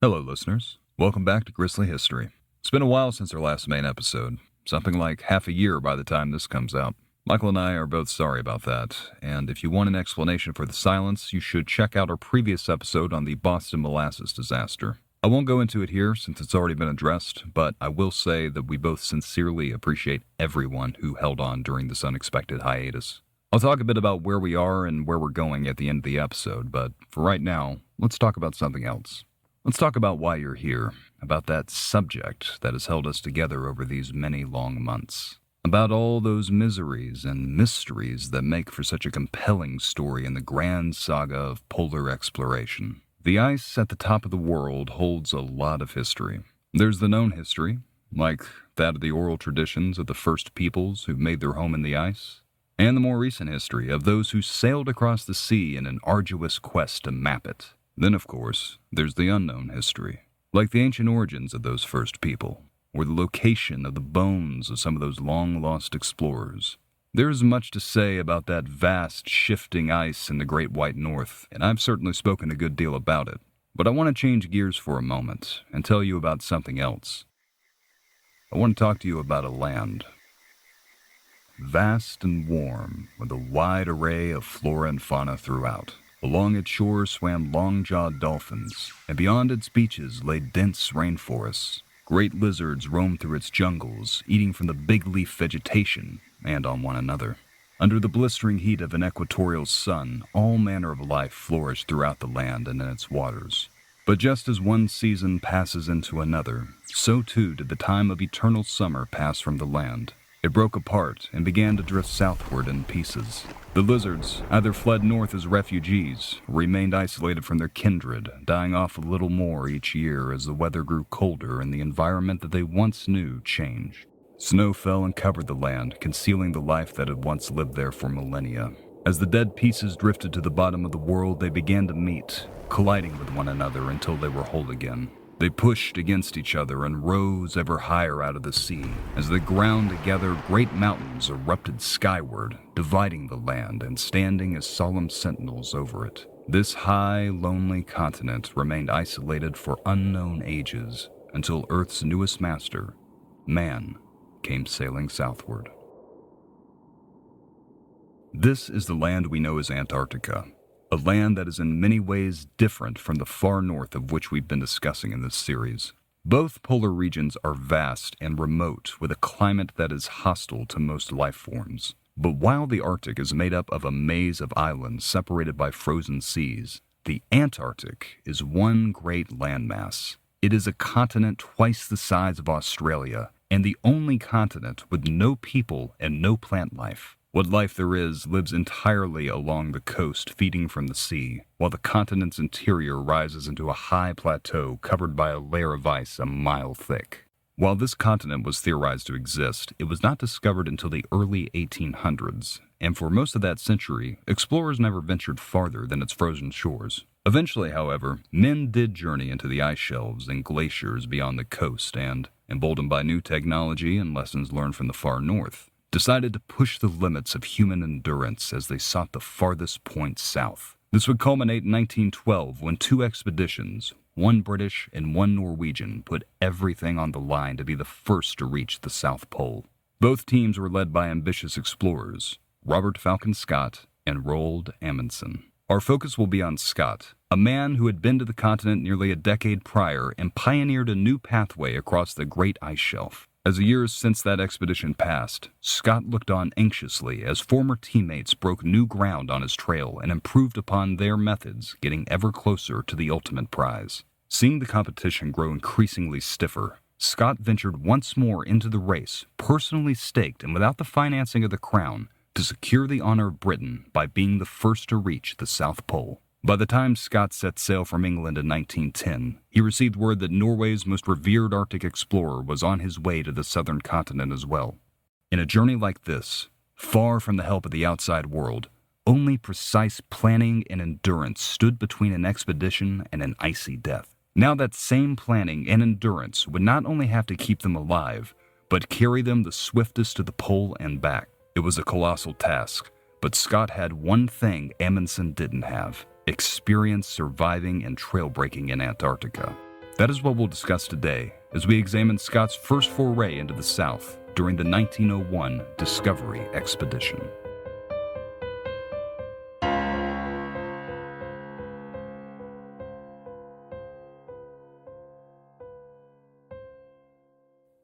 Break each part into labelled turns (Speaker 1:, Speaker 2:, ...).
Speaker 1: Hello, listeners. Welcome back to Grisly History. It's been a while since our last main episode, something like half a year by the time this comes out. Michael and I are both sorry about that, and if you want an explanation for the silence, you should check out our previous episode on the Boston molasses disaster. I won't go into it here since it's already been addressed, but I will say that we both sincerely appreciate everyone who held on during this unexpected hiatus. I'll talk a bit about where we are and where we're going at the end of the episode, but for right now, let's talk about something else. Let's talk about why you're here, about that subject that has held us together over these many long months, about all those miseries and mysteries that make for such a compelling story in the grand saga of polar exploration. The ice at the top of the world holds a lot of history. There's the known history, like that of the oral traditions of the first peoples who made their home in the ice, and the more recent history of those who sailed across the sea in an arduous quest to map it. Then, of course, there's the unknown history, like the ancient origins of those first people, or the location of the bones of some of those long-lost explorers. There is much to say about that vast, shifting ice in the Great White North, and I've certainly spoken a good deal about it. But I want to change gears for a moment and tell you about something else. I want to talk to you about a land. Vast and warm, with a wide array of flora and fauna throughout. Along its shores swam long-jawed dolphins, and beyond its beaches lay dense rainforests. Great lizards roamed through its jungles, eating from the big-leaf vegetation and on one another. Under the blistering heat of an equatorial sun, all manner of life flourished throughout the land and in its waters. But just as one season passes into another, so too did the time of eternal summer pass from the land. It broke apart and began to drift southward in pieces. The lizards either fled north as refugees or remained isolated from their kindred, dying off a little more each year as the weather grew colder and the environment that they once knew changed. Snow fell and covered the land, concealing the life that had once lived there for millennia. As the dead pieces drifted to the bottom of the world, they began to meet, colliding with one another until they were whole again. They pushed against each other and rose ever higher out of the sea. As they ground together, great mountains erupted skyward, dividing the land and standing as solemn sentinels over it. This high, lonely continent remained isolated for unknown ages until Earth's newest master, man, came sailing southward. This is the land we know as Antarctica. A land that is in many ways different from the far north of which we've been discussing in this series. Both polar regions are vast and remote with a climate that is hostile to most life forms. But while the Arctic is made up of a maze of islands separated by frozen seas, the Antarctic is one great landmass. It is a continent twice the size of Australia and the only continent with no people and no plant life. What life there is lives entirely along the coast, feeding from the sea, while the continent's interior rises into a high plateau covered by a layer of ice a mile thick. While this continent was theorized to exist, it was not discovered until the early 1800s, and for most of that century, explorers never ventured farther than its frozen shores. Eventually, however, men did journey into the ice shelves and glaciers beyond the coast and, emboldened by new technology and lessons learned from the far north, decided to push the limits of human endurance as they sought the farthest point south. This would culminate in 1912 when two expeditions, one British and one Norwegian, put everything on the line to be the first to reach the South Pole. Both teams were led by ambitious explorers, Robert Falcon Scott and Roald Amundsen. Our focus will be on Scott, a man who had been to the continent nearly a decade prior and pioneered a new pathway across the great ice shelf. As the years since that expedition passed, Scott looked on anxiously as former teammates broke new ground on his trail and improved upon their methods, getting ever closer to the ultimate prize. Seeing the competition grow increasingly stiffer, Scott ventured once more into the race, personally staked and without the financing of the crown, to secure the honor of Britain by being the first to reach the South Pole. By the time Scott set sail from England in 1910, he received word that Norway's most revered Arctic explorer was on his way to the southern continent as well. In a journey like this, far from the help of the outside world, only precise planning and endurance stood between an expedition and an icy death. Now that same planning and endurance would not only have to keep them alive, but carry them the swiftest to the pole and back. It was a colossal task, but Scott had one thing Amundsen didn't have: experience surviving and trail breaking in Antarctica. That is what we'll discuss today as we examine Scott's first foray into the South during the 1901 Discovery Expedition.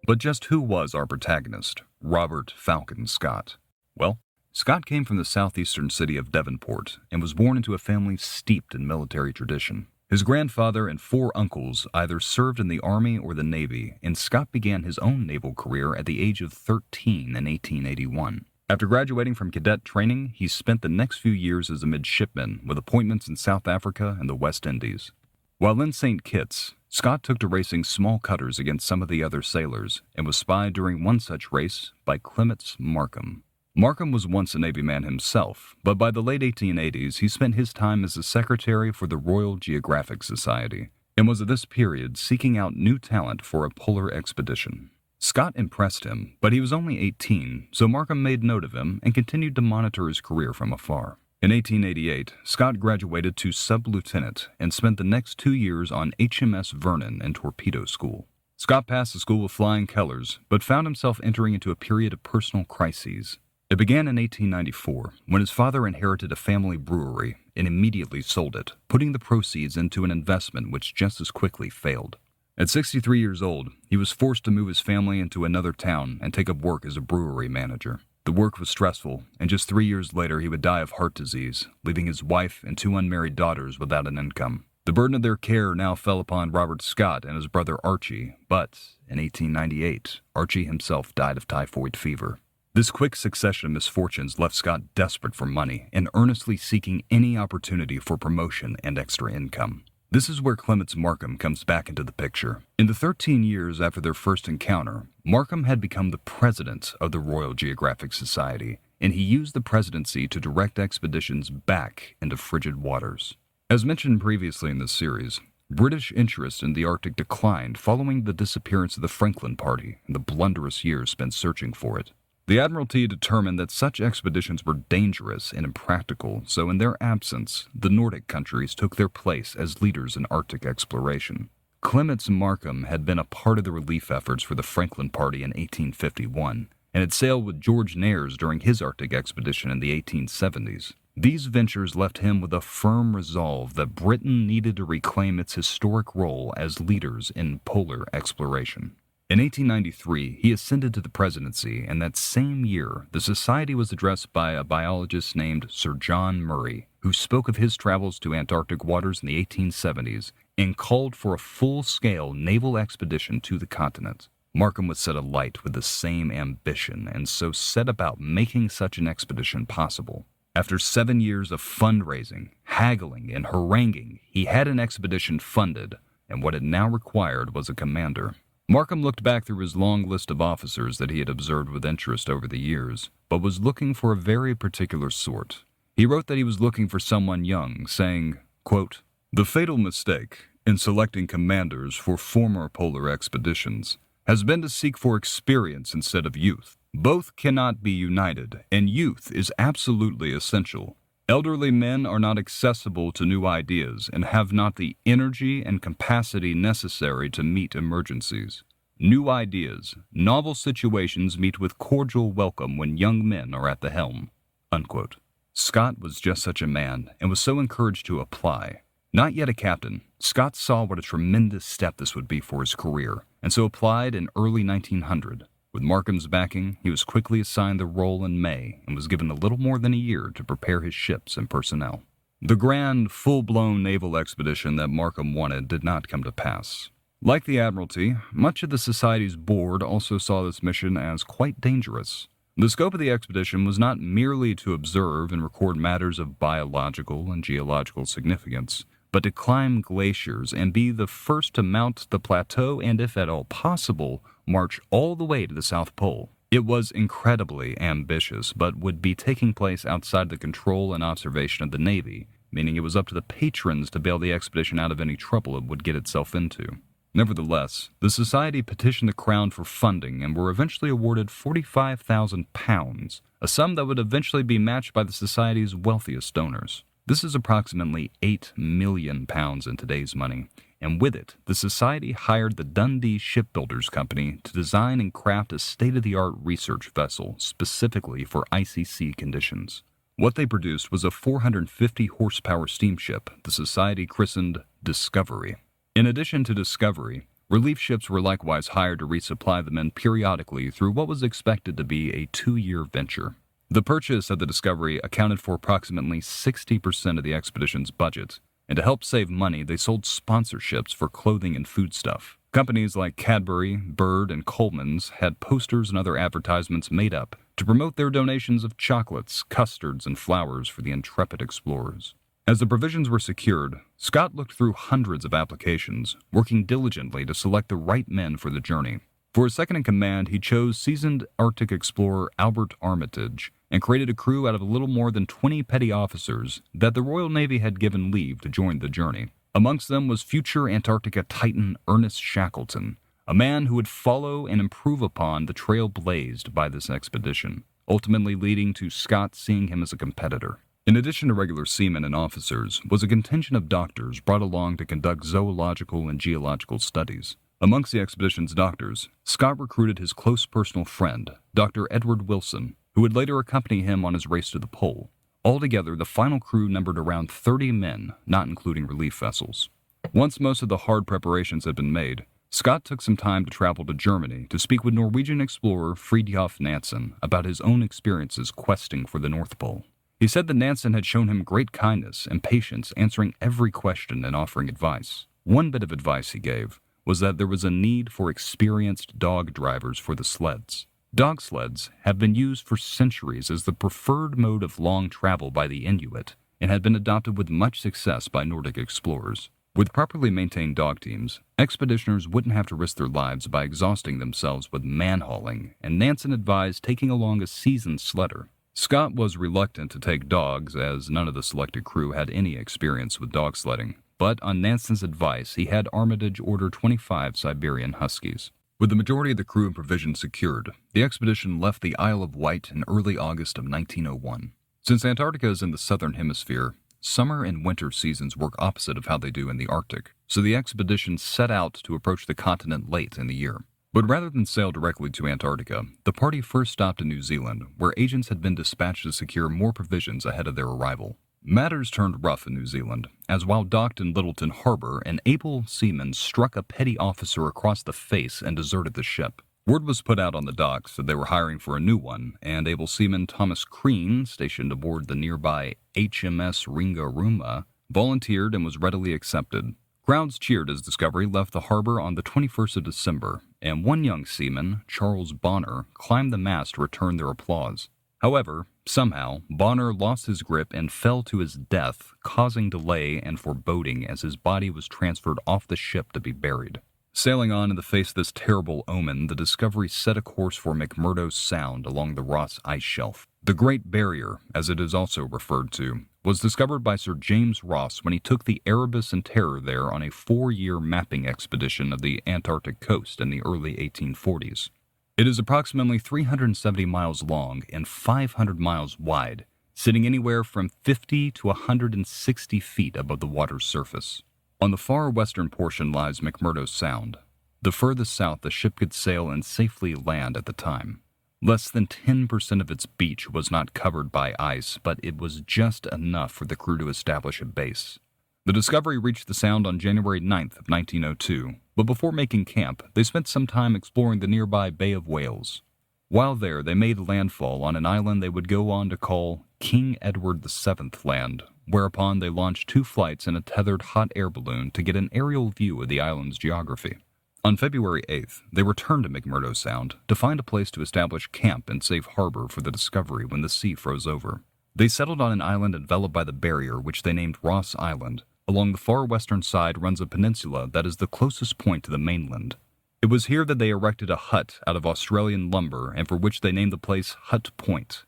Speaker 1: But just who was our protagonist, Robert Falcon Scott? Well, Scott came from the southeastern city of Devonport and was born into a family steeped in military tradition. His grandfather and 4 uncles either served in the Army or the Navy, and Scott began his own naval career at the age of 13 in 1881. After graduating from cadet training, he spent the next few years as a midshipman with appointments in South Africa and the West Indies. While in St. Kitts, Scott took to racing small cutters against some of the other sailors and was spied during one such race by Clements Markham. Markham was once a Navy man himself, but by the late 1880s he spent his time as a secretary for the Royal Geographic Society and was at this period seeking out new talent for a polar expedition. Scott impressed him, but he was only 18, so Markham made note of him and continued to monitor his career from afar. In 1888, Scott graduated to sub-lieutenant and spent the next 2 years on HMS Vernon and torpedo school. Scott passed the school with flying colors, but found himself entering into a period of personal crises. It began in 1894, when his father inherited a family brewery and immediately sold it, putting the proceeds into an investment which just as quickly failed. At 63 years old, he was forced to move his family into another town and take up work as a brewery manager. The work was stressful, and just 3 years later he would die of heart disease, leaving his wife and 2 unmarried daughters without an income. The burden of their care now fell upon Robert Scott and his brother Archie, but in 1898, Archie himself died of typhoid fever. This quick succession of misfortunes left Scott desperate for money and earnestly seeking any opportunity for promotion and extra income. This is where Clements Markham comes back into the picture. In the 13 years after their first encounter, Markham had become the president of the Royal Geographic Society, and he used the presidency to direct expeditions back into frigid waters. As mentioned previously in this series, British interest in the Arctic declined following the disappearance of the Franklin Party and the blunderous years spent searching for it. The Admiralty determined that such expeditions were dangerous and impractical, so in their absence, the Nordic countries took their place as leaders in Arctic exploration. Clements Markham had been a part of the relief efforts for the Franklin Party in 1851, and had sailed with George Nares during his Arctic expedition in the 1870s. These ventures left him with a firm resolve that Britain needed to reclaim its historic role as leaders in polar exploration. In 1893, he ascended to the presidency, and that same year, the society was addressed by a biologist named Sir John Murray, who spoke of his travels to Antarctic waters in the 1870s and called for a full-scale naval expedition to the continent. Markham was set alight with the same ambition, and so set about making such an expedition possible. After 7 years of fundraising, haggling, and haranguing, he had an expedition funded, and what it now required was a commander. Markham looked back through his long list of officers that he had observed with interest over the years, but was looking for a very particular sort. He wrote that he was looking for someone young, saying, quote, "The fatal mistake in selecting commanders for former polar expeditions has been to seek for experience instead of youth. Both cannot be united, and youth is absolutely essential. Elderly men are not accessible to new ideas and have not the energy and capacity necessary to meet emergencies. New ideas, novel situations meet with cordial welcome when young men are at the helm." Unquote. Scott was just such a man and was so encouraged to apply. Not yet a captain, Scott saw what a tremendous step this would be for his career, and so applied in early 1900. With Markham's backing, he was quickly assigned the role in May and was given a little more than a year to prepare his ships and personnel. The grand, full-blown naval expedition that Markham wanted did not come to pass. Like the Admiralty, much of the Society's board also saw this mission as quite dangerous. The scope of the expedition was not merely to observe and record matters of biological and geological significance, but to climb glaciers and be the first to mount the plateau and, if at all possible, march all the way to the South Pole. It was incredibly ambitious, but would be taking place outside the control and observation of the Navy, meaning it was up to the patrons to bail the expedition out of any trouble it would get itself into. Nevertheless, the Society petitioned the Crown for funding and were eventually awarded £45,000, a sum that would eventually be matched by the Society's wealthiest donors. This is approximately £8 million in today's money, and with it, the Society hired the Dundee Shipbuilders Company to design and craft a state-of-the-art research vessel specifically for icy sea conditions. What they produced was a 450-horsepower steamship the Society christened Discovery. In addition to Discovery, relief ships were likewise hired to resupply the men periodically through what was expected to be a 2-year venture. The purchase of the Discovery accounted for approximately 60% of the expedition's budget, and to help save money, they sold sponsorships for clothing and foodstuff. Companies like Cadbury, Bird, and Coleman's had posters and other advertisements made up to promote their donations of chocolates, custards, and flowers for the intrepid explorers. As the provisions were secured, Scott looked through hundreds of applications, working diligently to select the right men for the journey. For his second-in-command, he chose seasoned Arctic explorer Albert Armitage and created a crew out of a little more than 20 petty officers that the Royal Navy had given leave to join the journey. Amongst them was future Antarctica titan Ernest Shackleton, a man who would follow and improve upon the trail blazed by this expedition, ultimately leading to Scott seeing him as a competitor. In addition to regular seamen and officers, was a contingent of doctors brought along to conduct zoological and geological studies. Amongst the expedition's doctors, Scott recruited his close personal friend, Dr. Edward Wilson, who would later accompany him on his race to the pole. Altogether, the final crew numbered around 30 men, not including relief vessels. Once most of the hard preparations had been made, Scott took some time to travel to Germany to speak with Norwegian explorer Fridtjof Nansen about his own experiences questing for the North Pole. He said that Nansen had shown him great kindness and patience, answering every question and offering advice. One bit of advice he gave was that there was a need for experienced dog drivers for the sleds. Dog sleds have been used for centuries as the preferred mode of long travel by the Inuit and had been adopted with much success by Nordic explorers. With properly maintained dog teams, expeditioners wouldn't have to risk their lives by exhausting themselves with man-hauling, and Nansen advised taking along a seasoned sledder. Scott was reluctant to take dogs as none of the selected crew had any experience with dog sledding, but on Nansen's advice, he had Armitage order 25 Siberian Huskies. With the majority of the crew and provisions secured, the expedition left the Isle of Wight in early August of 1901. Since Antarctica is in the southern hemisphere, summer and winter seasons work opposite of how they do in the Arctic, so the expedition set out to approach the continent late in the year. But rather than sail directly to Antarctica, the party first stopped in New Zealand, where agents had been dispatched to secure more provisions ahead of their arrival. Matters turned rough in New Zealand, as while docked in Littleton Harbor, an able seaman struck a petty officer across the face and deserted the ship. Word was put out on the docks that they were hiring for a new one, and able seaman Thomas Crean, stationed aboard the nearby HMS Ringarooma, volunteered and was readily accepted. Crowds cheered as Discovery left the harbor on the 21st of December, and one young seaman, Charles Bonner, climbed the mast to return their applause. However, somehow, Bonner lost his grip and fell to his death, causing delay and foreboding as his body was transferred off the ship to be buried. Sailing on in the face of this terrible omen, the Discovery set a course for McMurdo Sound along the Ross Ice Shelf. The Great Barrier, as it is also referred to, was discovered by Sir James Ross when he took the Erebus and Terror there on a 4-year mapping expedition of the Antarctic coast in the early 1840s. It is approximately 370 miles long and 500 miles wide, sitting anywhere from 50 to 160 feet above the water's surface. On the far western portion lies McMurdo Sound, the furthest south the ship could sail and safely land at the time. Less than 10% of its beach was not covered by ice, but it was just enough for the crew to establish a base. The Discovery reached the Sound on January 9th of 1902, but before making camp, they spent some time exploring the nearby Bay of Whales. While there, they made landfall on an island they would go on to call King Edward VII Land, whereupon they launched 2 flights in a tethered hot air balloon to get an aerial view of the island's geography. On February 8th, they returned to McMurdo Sound to find a place to establish camp and safe harbor for the Discovery when the sea froze over. They settled on an island enveloped by the barrier, which they named Ross Island. Along the far western side runs a peninsula that is the closest point to the mainland. It was here that they erected a hut out of Australian lumber and for which they named the place Hut Point.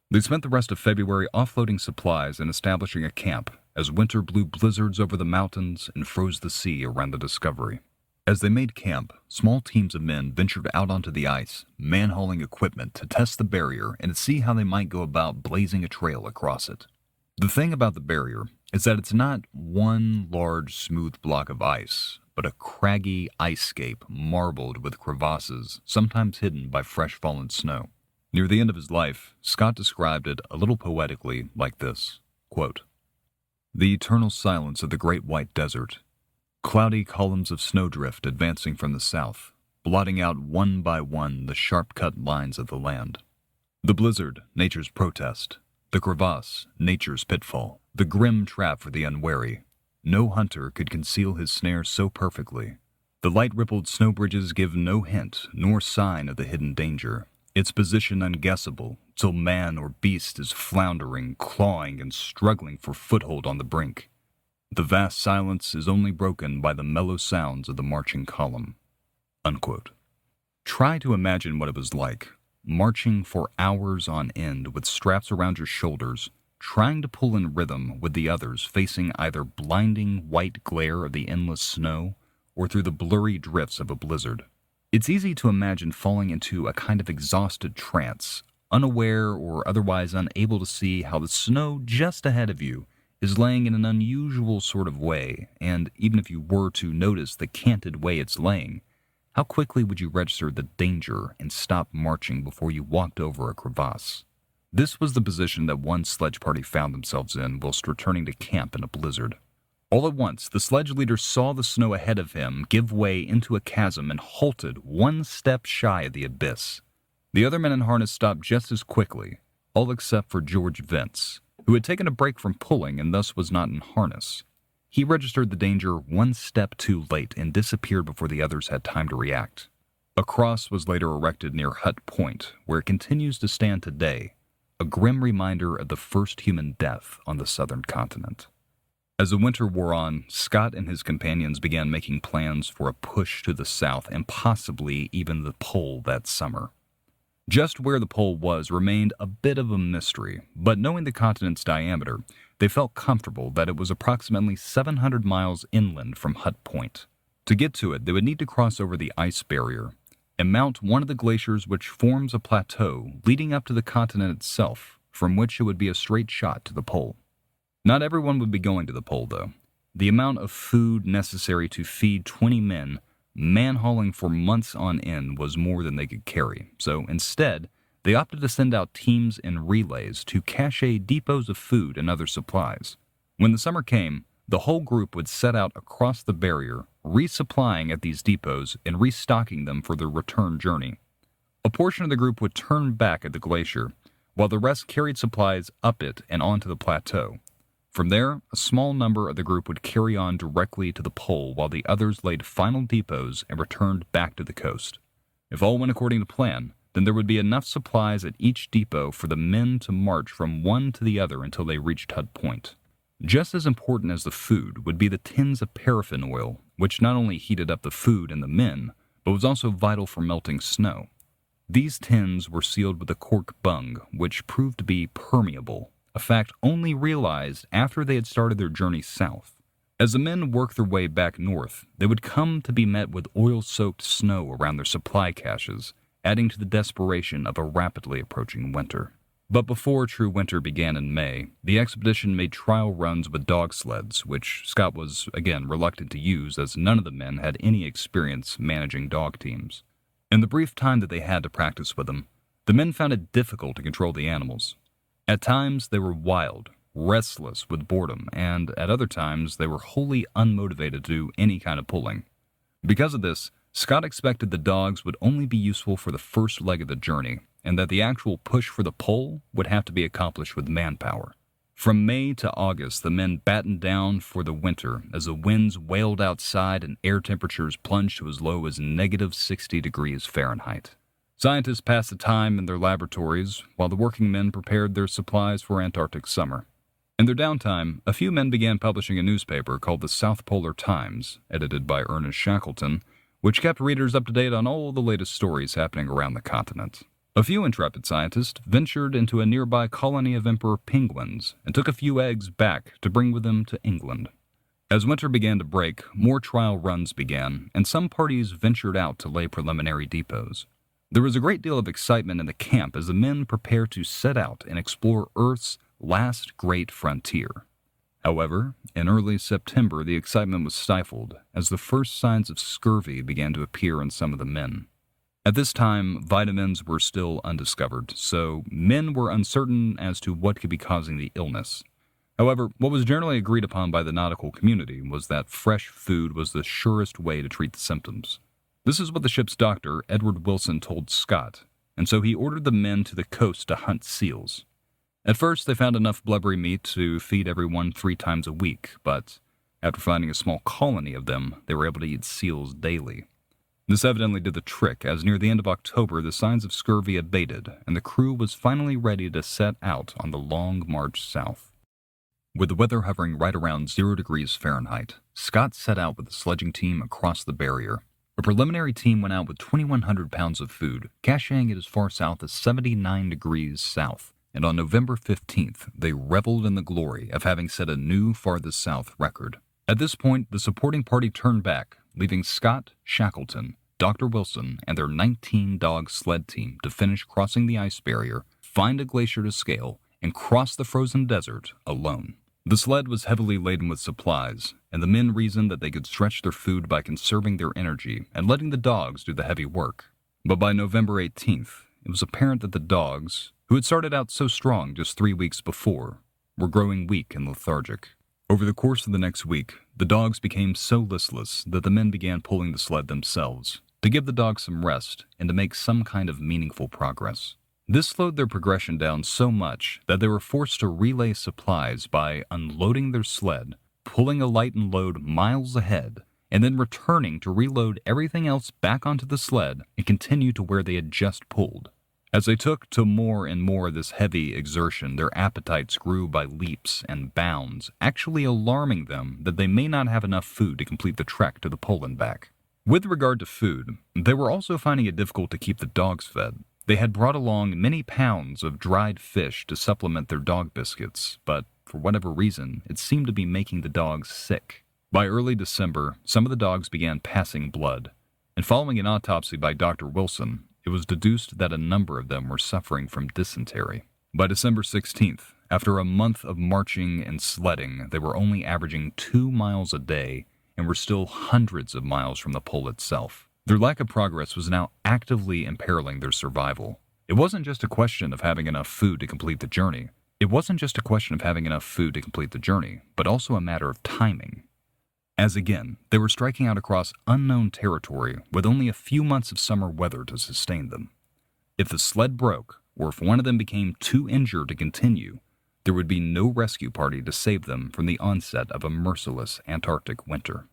Speaker 1: They spent the rest of February offloading supplies and establishing a camp, as winter blew blizzards over the mountains and froze the sea around the Discovery. As they made camp, small teams of men ventured out onto the ice, man-hauling equipment to test the barrier and to see how they might go about blazing a trail across it. The thing about the barrier is that it's not one large smooth block of ice, but a craggy ice-scape marbled with crevasses, sometimes hidden by fresh fallen snow. Near the end of his life, Scott described it a little poetically like this, quote, "The eternal silence of the great white desert, cloudy columns of snowdrift advancing from the south, blotting out one by one the sharp-cut lines of the land. The blizzard, nature's protest, the crevasse, nature's pitfall, the grim trap for the unwary. No hunter could conceal his snare so perfectly. The light-rippled snow bridges give no hint nor sign of the hidden danger, its position unguessable, till man or beast is floundering, clawing, and struggling for foothold on the brink. The vast silence is only broken by the mellow sounds of the marching column." Unquote. Try to imagine what it was like, marching for hours on end with straps around your shoulders, trying to pull in rhythm with the others facing either blinding white glare of the endless snow or through the blurry drifts of a blizzard. It's easy to imagine falling into a kind of exhausted trance, unaware or otherwise unable to see how the snow just ahead of you is laying in an unusual sort of way, and even if you were to notice the canted way it's laying, how quickly would you register the danger and stop marching before you walked over a crevasse? This was the position that one sledge party found themselves in whilst returning to camp in a blizzard. All at once, the sledge leader saw the snow ahead of him give way into a chasm and halted one step shy of the abyss. The other men in harness stopped just as quickly, all except for George Vince, who had taken a break from pulling and thus was not in harness. He registered the danger one step too late and disappeared before the others had time to react. A cross was later erected near Hut Point, where it continues to stand today, a grim reminder of the first human death on the southern continent. As the winter wore on, Scott and his companions began making plans for a push to the south and possibly even the pole that summer. Just where the pole was remained a bit of a mystery, but knowing the continent's diameter, they felt comfortable that it was approximately 700 miles inland from Hut Point. To get to it, they would need to cross over the ice barrier and mount one of the glaciers which forms a plateau leading up to the continent itself, from which it would be a straight shot to the pole. Not everyone would be going to the pole, though. The amount of food necessary to feed 20 men, man-hauling for months on end, was more than they could carry, so instead, they opted to send out teams in relays to cache depots of food and other supplies. When the summer came, the whole group would set out across the barrier, resupplying at these depots and restocking them for their return journey. A portion of the group would turn back at the glacier, while the rest carried supplies up it and onto the plateau. From there, a small number of the group would carry on directly to the pole while the others laid final depots and returned back to the coast. If all went according to plan, then there would be enough supplies at each depot for the men to march from one to the other until they reached Hut Point. Just as important as the food would be the tins of paraffin oil, which not only heated up the food and the men, but was also vital for melting snow. These tins were sealed with a cork bung, which proved to be permeable, a fact only realized after they had started their journey south. As the men worked their way back north, they would come to be met with oil-soaked snow around their supply caches, adding to the desperation of a rapidly approaching winter. But before true winter began in May, the expedition made trial runs with dog sleds, which Scott was, again, reluctant to use as none of the men had any experience managing dog teams. In the brief time that they had to practice with them, the men found it difficult to control the animals. At times, they were wild, restless with boredom, and at other times, they were wholly unmotivated to do any kind of pulling. Because of this, Scott expected the dogs would only be useful for the first leg of the journey, and that the actual push for the pole would have to be accomplished with manpower. From May to August, the men battened down for the winter as the winds wailed outside and air temperatures plunged to as low as negative 60 degrees Fahrenheit. Scientists passed the time in their laboratories, while the working men prepared their supplies for Antarctic summer. In their downtime, a few men began publishing a newspaper called the South Polar Times, edited by Ernest Shackleton, which kept readers up to date on all the latest stories happening around the continent. A few intrepid scientists ventured into a nearby colony of emperor penguins and took a few eggs back to bring with them to England. As winter began to break, more trial runs began, and some parties ventured out to lay preliminary depots. There was a great deal of excitement in the camp as the men prepared to set out and explore Earth's last great frontier. However, in early September, the excitement was stifled as the first signs of scurvy began to appear in some of the men. At this time, vitamins were still undiscovered, so men were uncertain as to what could be causing the illness. However, what was generally agreed upon by the nautical community was that fresh food was the surest way to treat the symptoms. This is what the ship's doctor, Edward Wilson, told Scott, and so he ordered the men to the coast to hunt seals. At first, they found enough blubbery meat to feed everyone 3 times a week, but after finding a small colony of them, they were able to eat seals daily. This evidently did the trick, as near the end of October, the signs of scurvy abated, and the crew was finally ready to set out on the long march south. With the weather hovering right around 0 degrees Fahrenheit, Scott set out with the sledging team across the barrier. A preliminary team went out with 2,100 pounds of food, caching it as far south as 79 degrees south, and on November 15th, they reveled in the glory of having set a new farthest south record. At this point, the supporting party turned back, leaving Scott, Shackleton, Dr. Wilson, and their 19-dog sled team to finish crossing the ice barrier, find a glacier to scale, and cross the frozen desert alone. The sled was heavily laden with supplies, and the men reasoned that they could stretch their food by conserving their energy and letting the dogs do the heavy work. But by November 18th, it was apparent that the dogs, who had started out so strong just 3 weeks before, were growing weak and lethargic. Over the course of the next week, the dogs became so listless that the men began pulling the sled themselves, to give the dogs some rest and to make some kind of meaningful progress. This slowed their progression down so much that they were forced to relay supplies by unloading their sled, pulling a lightened load miles ahead, and then returning to reload everything else back onto the sled and continue to where they had just pulled. As they took to more and more of this heavy exertion, their appetites grew by leaps and bounds, actually alarming them that they may not have enough food to complete the trek to the pole and back. With regard to food, they were also finding it difficult to keep the dogs fed. They had brought along many pounds of dried fish to supplement their dog biscuits, but for whatever reason, it seemed to be making the dogs sick. By early December, some of the dogs began passing blood, and following an autopsy by Dr. Wilson, it was deduced that a number of them were suffering from dysentery. By December 16th, after a month of marching and sledding, they were only averaging 2 miles a day and were still hundreds of miles from the pole itself. Their lack of progress was now actively imperiling their survival. It wasn't just a question of having enough food to complete the journey. But also a matter of timing. As again, they were striking out across unknown territory with only a few months of summer weather to sustain them. If the sled broke, or if one of them became too injured to continue, there would be no rescue party to save them from the onset of a merciless Antarctic winter.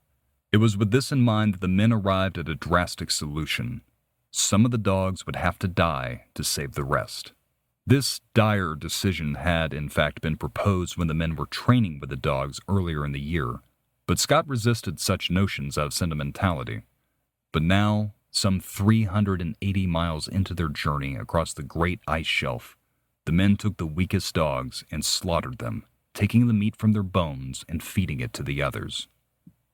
Speaker 1: It was with this in mind that the men arrived at a drastic solution. Some of the dogs would have to die to save the rest. This dire decision had, in fact, been proposed when the men were training with the dogs earlier in the year, but Scott resisted such notions of sentimentality. But now, some 380 miles into their journey across the great ice shelf, the men took the weakest dogs and slaughtered them, taking the meat from their bones and feeding it to the others.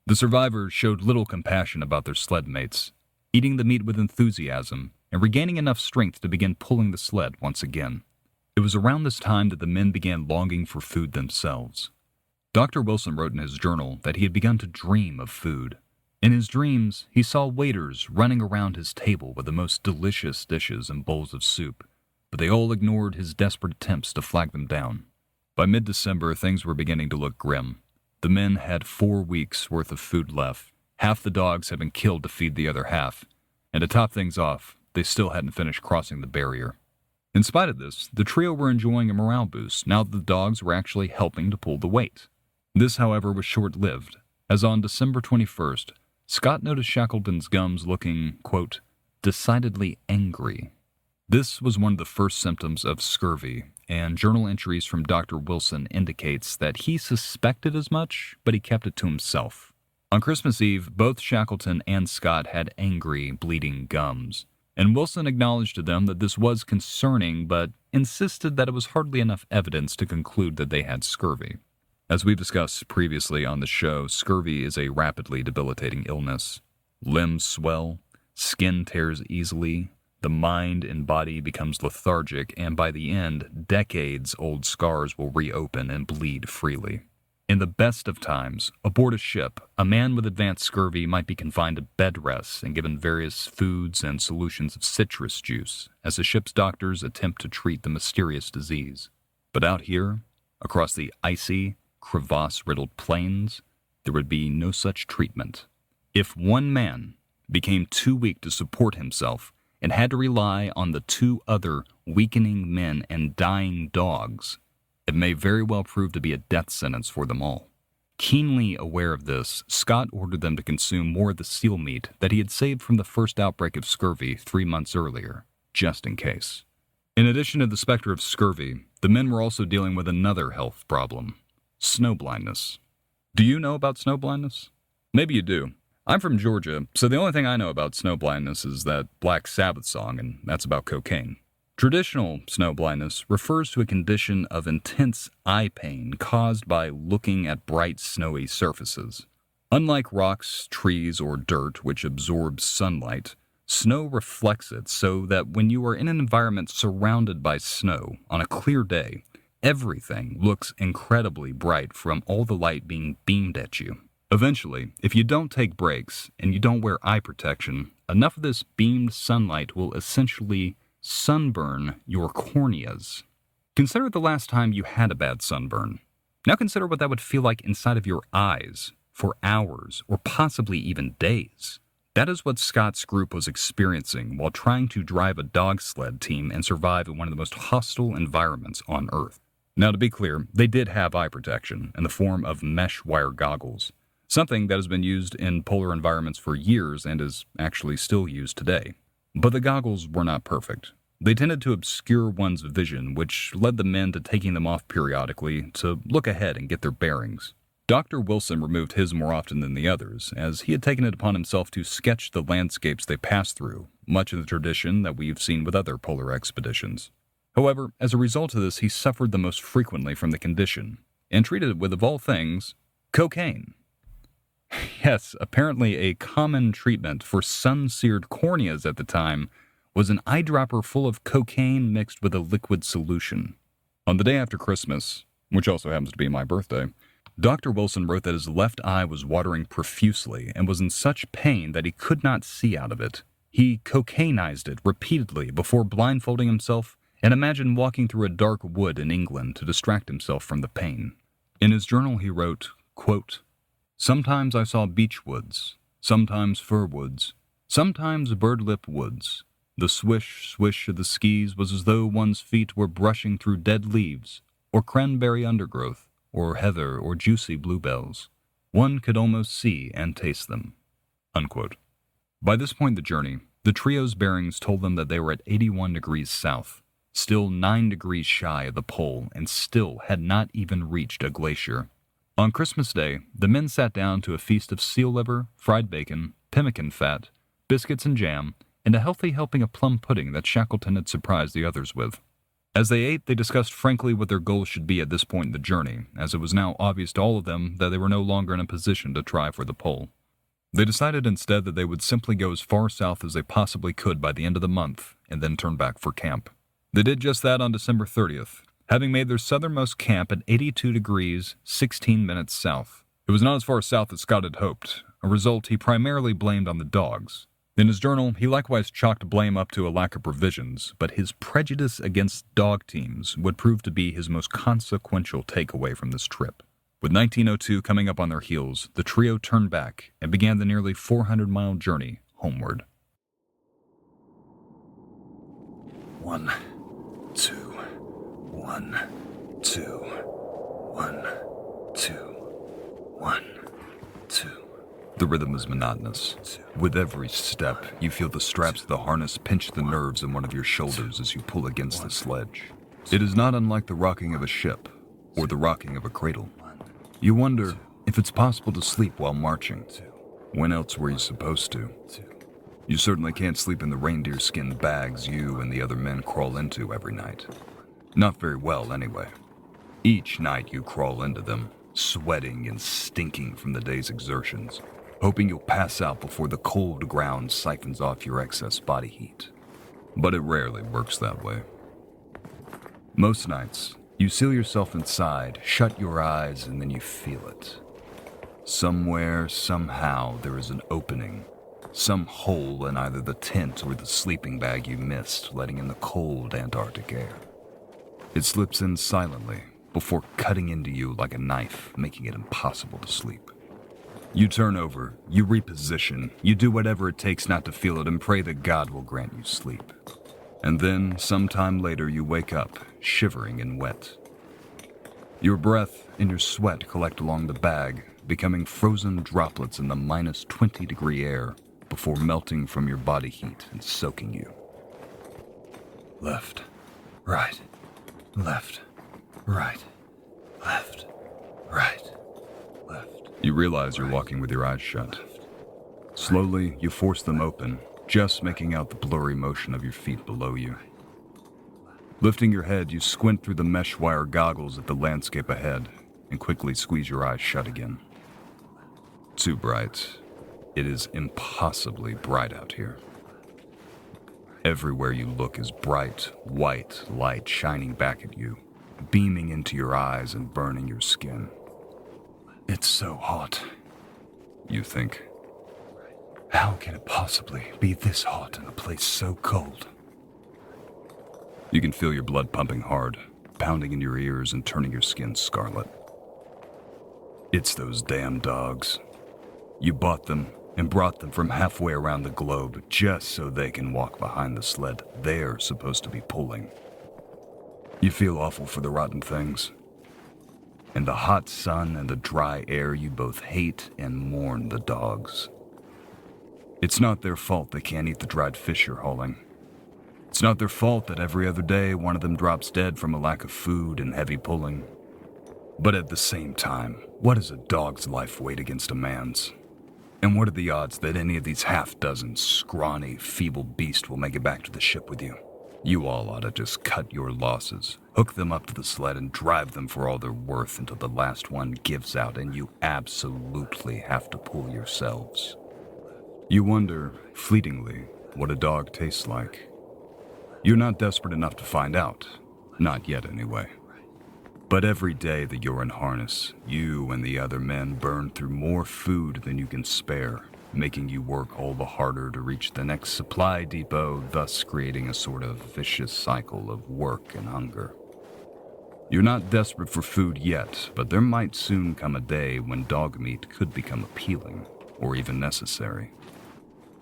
Speaker 1: The survivors showed little compassion about their sled mates, eating the meat with enthusiasm and regaining enough strength to begin pulling the sled once again. It was around this time that the men began longing for food themselves. Dr. Wilson wrote in his journal that he had begun to dream of food. In his dreams, he saw waiters running around his table with the most delicious dishes and bowls of soup, but they all ignored his desperate attempts to flag them down. By mid-December, things were beginning to look grim. The men had 4 weeks' worth of food left. Half the dogs had been killed to feed the other half, and to top things off, they still hadn't finished crossing the barrier. In spite of this, the trio were enjoying a morale boost now that the dogs were actually helping to pull the weight. This, however, was short-lived, as on December 21st, Scott noticed Shackleton's gums looking, quote, decidedly angry. This was one of the first symptoms of scurvy, and journal entries from Dr. Wilson indicates that he suspected as much, but he kept it to himself. On Christmas Eve, both Shackleton and Scott had angry, bleeding gums, and Wilson acknowledged to them that this was concerning, but insisted that it was hardly enough evidence to conclude that they had scurvy. As we've discussed previously on the show, scurvy is a rapidly debilitating illness. Limbs swell, skin tears easily, the mind and body becomes lethargic, and by the end, decades-old scars will reopen and bleed freely. In the best of times, aboard a ship, a man with advanced scurvy might be confined to bed rests and given various foods and solutions of citrus juice as the ship's doctors attempt to treat the mysterious disease. But out here, across the icy, crevasse-riddled plains, there would be no such treatment. If one man became too weak to support himself and had to rely on the two other weakening men and dying dogs, it may very well prove to be a death sentence for them all. Keenly aware of this, Scott ordered them to consume more of the seal meat that he had saved from the first outbreak of scurvy 3 months earlier, just in case. In addition to the specter of scurvy, the men were also dealing with another health problem: snow blindness. Do you know about snow blindness? Maybe you do. I'm from Georgia, so the only thing I know about snow blindness is that Black Sabbath song, and that's about cocaine. Traditional snow blindness refers to a condition of intense eye pain caused by looking at bright snowy surfaces. Unlike rocks, trees, or dirt, which absorbs sunlight, snow reflects it so that when you are in an environment surrounded by snow on a clear day, everything looks incredibly bright from all the light being beamed at you. Eventually, if you don't take breaks and you don't wear eye protection, enough of this beamed sunlight will essentially sunburn your corneas. Consider the last time you had a bad sunburn. Now consider what that would feel like inside of your eyes for hours or possibly even days. That is what Scott's group was experiencing while trying to drive a dog sled team and survive in one of the most hostile environments on Earth. Now, to be clear, they did have eye protection in the form of mesh wire goggles, something that has been used in polar environments for years and is actually still used today. But the goggles were not perfect. They tended to obscure one's vision, which led the men to taking them off periodically to look ahead and get their bearings. Dr. Wilson removed his more often than the others, as he had taken it upon himself to sketch the landscapes they passed through, much in the tradition that we've seen with other polar expeditions. However, as a result of this, he suffered the most frequently from the condition, and treated it with, of all things, cocaine. Yes, apparently a common treatment for sun-seared corneas at the time was an eyedropper full of cocaine mixed with a liquid solution. On the day after Christmas, which also happens to be my birthday, Dr. Wilson wrote that his left eye was watering profusely and was in such pain that he could not see out of it. He cocainized it repeatedly before blindfolding himself and imagined walking through a dark wood in England to distract himself from the pain. In his journal he wrote, quote, "Sometimes I saw beech woods, sometimes fir woods, sometimes birdlip woods. The swish, swish of the skis was as though one's feet were brushing through dead leaves, or cranberry undergrowth, or heather, or juicy bluebells. One could almost see and taste them." Unquote. By this point in the journey, the trio's bearings told them that they were at 81 degrees south, still 9 degrees shy of the pole, and still had not even reached a glacier. On Christmas Day, the men sat down to a feast of seal liver, fried bacon, pemmican fat, biscuits and jam, and a healthy helping of plum pudding that Shackleton had surprised the others with. As they ate, they discussed frankly what their goals should be at this point in the journey, as it was now obvious to all of them that they were no longer in a position to try for the pole. They decided instead that they would simply go as far south as they possibly could by the end of the month, and then turn back for camp. They did just that on December 30th, having made their southernmost camp at 82 degrees, 16 minutes south. It was not as far south as Scott had hoped, a result he primarily blamed on the dogs. In his journal, he likewise chalked blame up to a lack of provisions, but his prejudice against dog teams would prove to be his most consequential takeaway from this trip. With 1902 coming up on their heels, the trio turned back and began the nearly 400-mile journey homeward.
Speaker 2: 1, 2, 1, 2, 1, 2, 1, 2.
Speaker 1: The rhythm is monotonous. With every step, you feel the straps of the harness pinch the nerves in one of your shoulders as you pull against the sledge. It is not unlike the rocking of a ship or the rocking of a cradle. You wonder if it's possible to sleep while marching. When else were you supposed to? You certainly can't sleep in the reindeer skin bags you and the other men crawl into every night. Not very well, anyway. Each night you crawl into them, sweating and stinking from the day's exertions, hoping you'll pass out before the cold ground siphons off your excess body heat. But it rarely works that way. Most nights, You seal yourself inside, shut your eyes, and then you feel it. Somewhere, somehow, there is an opening. Some hole in either the tent or the sleeping bag you missed, letting in the cold Antarctic air. It slips in silently, before cutting into you like a knife, making it impossible to sleep. You turn over, you reposition, you do whatever it takes not to feel it and pray that God will grant you sleep. And then, sometime later, you wake up, shivering and wet. Your breath and your sweat collect along the bag, becoming frozen droplets in the minus 20-degree air before melting from your body heat and soaking you.
Speaker 2: Left, right, left, right, left, right, left.
Speaker 1: You realize you're walking with your eyes shut. Slowly, you force them open, just making out the blurry motion of your feet below you. Lifting your head, you squint through the mesh wire goggles at the landscape ahead and quickly squeeze your eyes shut again. Too bright. It is impossibly bright out here. Everywhere you look is bright, white light shining back at you, beaming into your eyes and burning your skin.
Speaker 2: It's so hot.
Speaker 1: You think.
Speaker 2: How can it possibly be this hot in a place so cold?
Speaker 1: You can feel your blood pumping hard, pounding in your ears and turning your skin scarlet. It's those damn dogs. You bought them and brought them from halfway around the globe just so they can walk behind the sled they're supposed to be pulling. You feel awful for the rotten things. In the hot sun and the dry air, you both hate and mourn the dogs. It's not their fault they can't eat the dried fish you're hauling. It's not their fault that every other day one of them drops dead from a lack of food and heavy pulling. But at the same time, what is a dog's life weight against a man's? And what are the odds that any of these half-dozen scrawny, feeble beasts will make it back to the ship with you? You all ought to just cut your losses, hook them up to the sled, and drive them for all they're worth until the last one gives out and you absolutely have to pull yourselves. You wonder, fleetingly, what a dog tastes like. You're not desperate enough to find out. Not yet, anyway. But every day that you're in harness, you and the other men burn through more food than you can spare, making you work all the harder to reach the next supply depot, thus creating a sort of vicious cycle of work and hunger. You're not desperate for food yet, but there might soon come a day when dog meat could become appealing, or even necessary.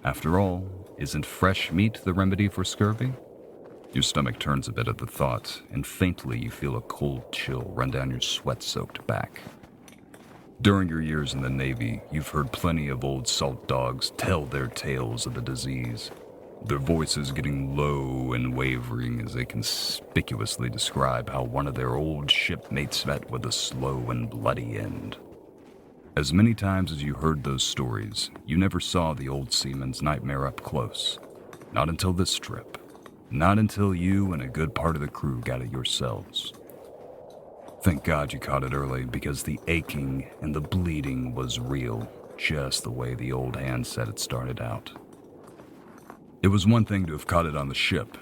Speaker 1: After all, isn't fresh meat the remedy for scurvy? Your stomach turns a bit at the thought, and faintly you feel a cold chill run down your sweat-soaked back. During your years in the Navy, you've heard plenty of old salt dogs tell their tales of the disease, their voices getting low and wavering as they conspicuously describe how one of their old shipmates met with a slow and bloody end. As many times as you heard those stories, you never saw the old seaman's nightmare up close. Not until this trip. Not until you and a good part of the crew got it yourselves. Thank God you caught it early, because the aching and the bleeding was real, just the way the old hand said it started out. It was one thing to have caught it on the ship,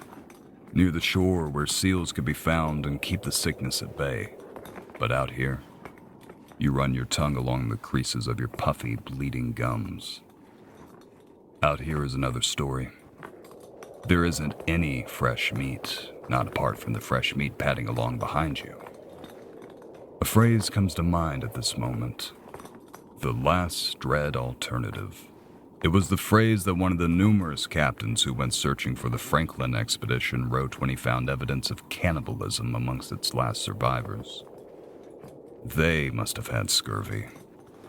Speaker 1: near the shore where seals could be found and keep the sickness at bay. But out here, you run your tongue along the creases of your puffy, bleeding gums. Out here is another story. There isn't any fresh meat, not apart from the fresh meat padding along behind you. A phrase comes to mind at this moment. The last dread alternative. It was the phrase that one of the numerous captains who went searching for the Franklin expedition wrote when he found evidence of cannibalism amongst its last survivors. They must have had scurvy.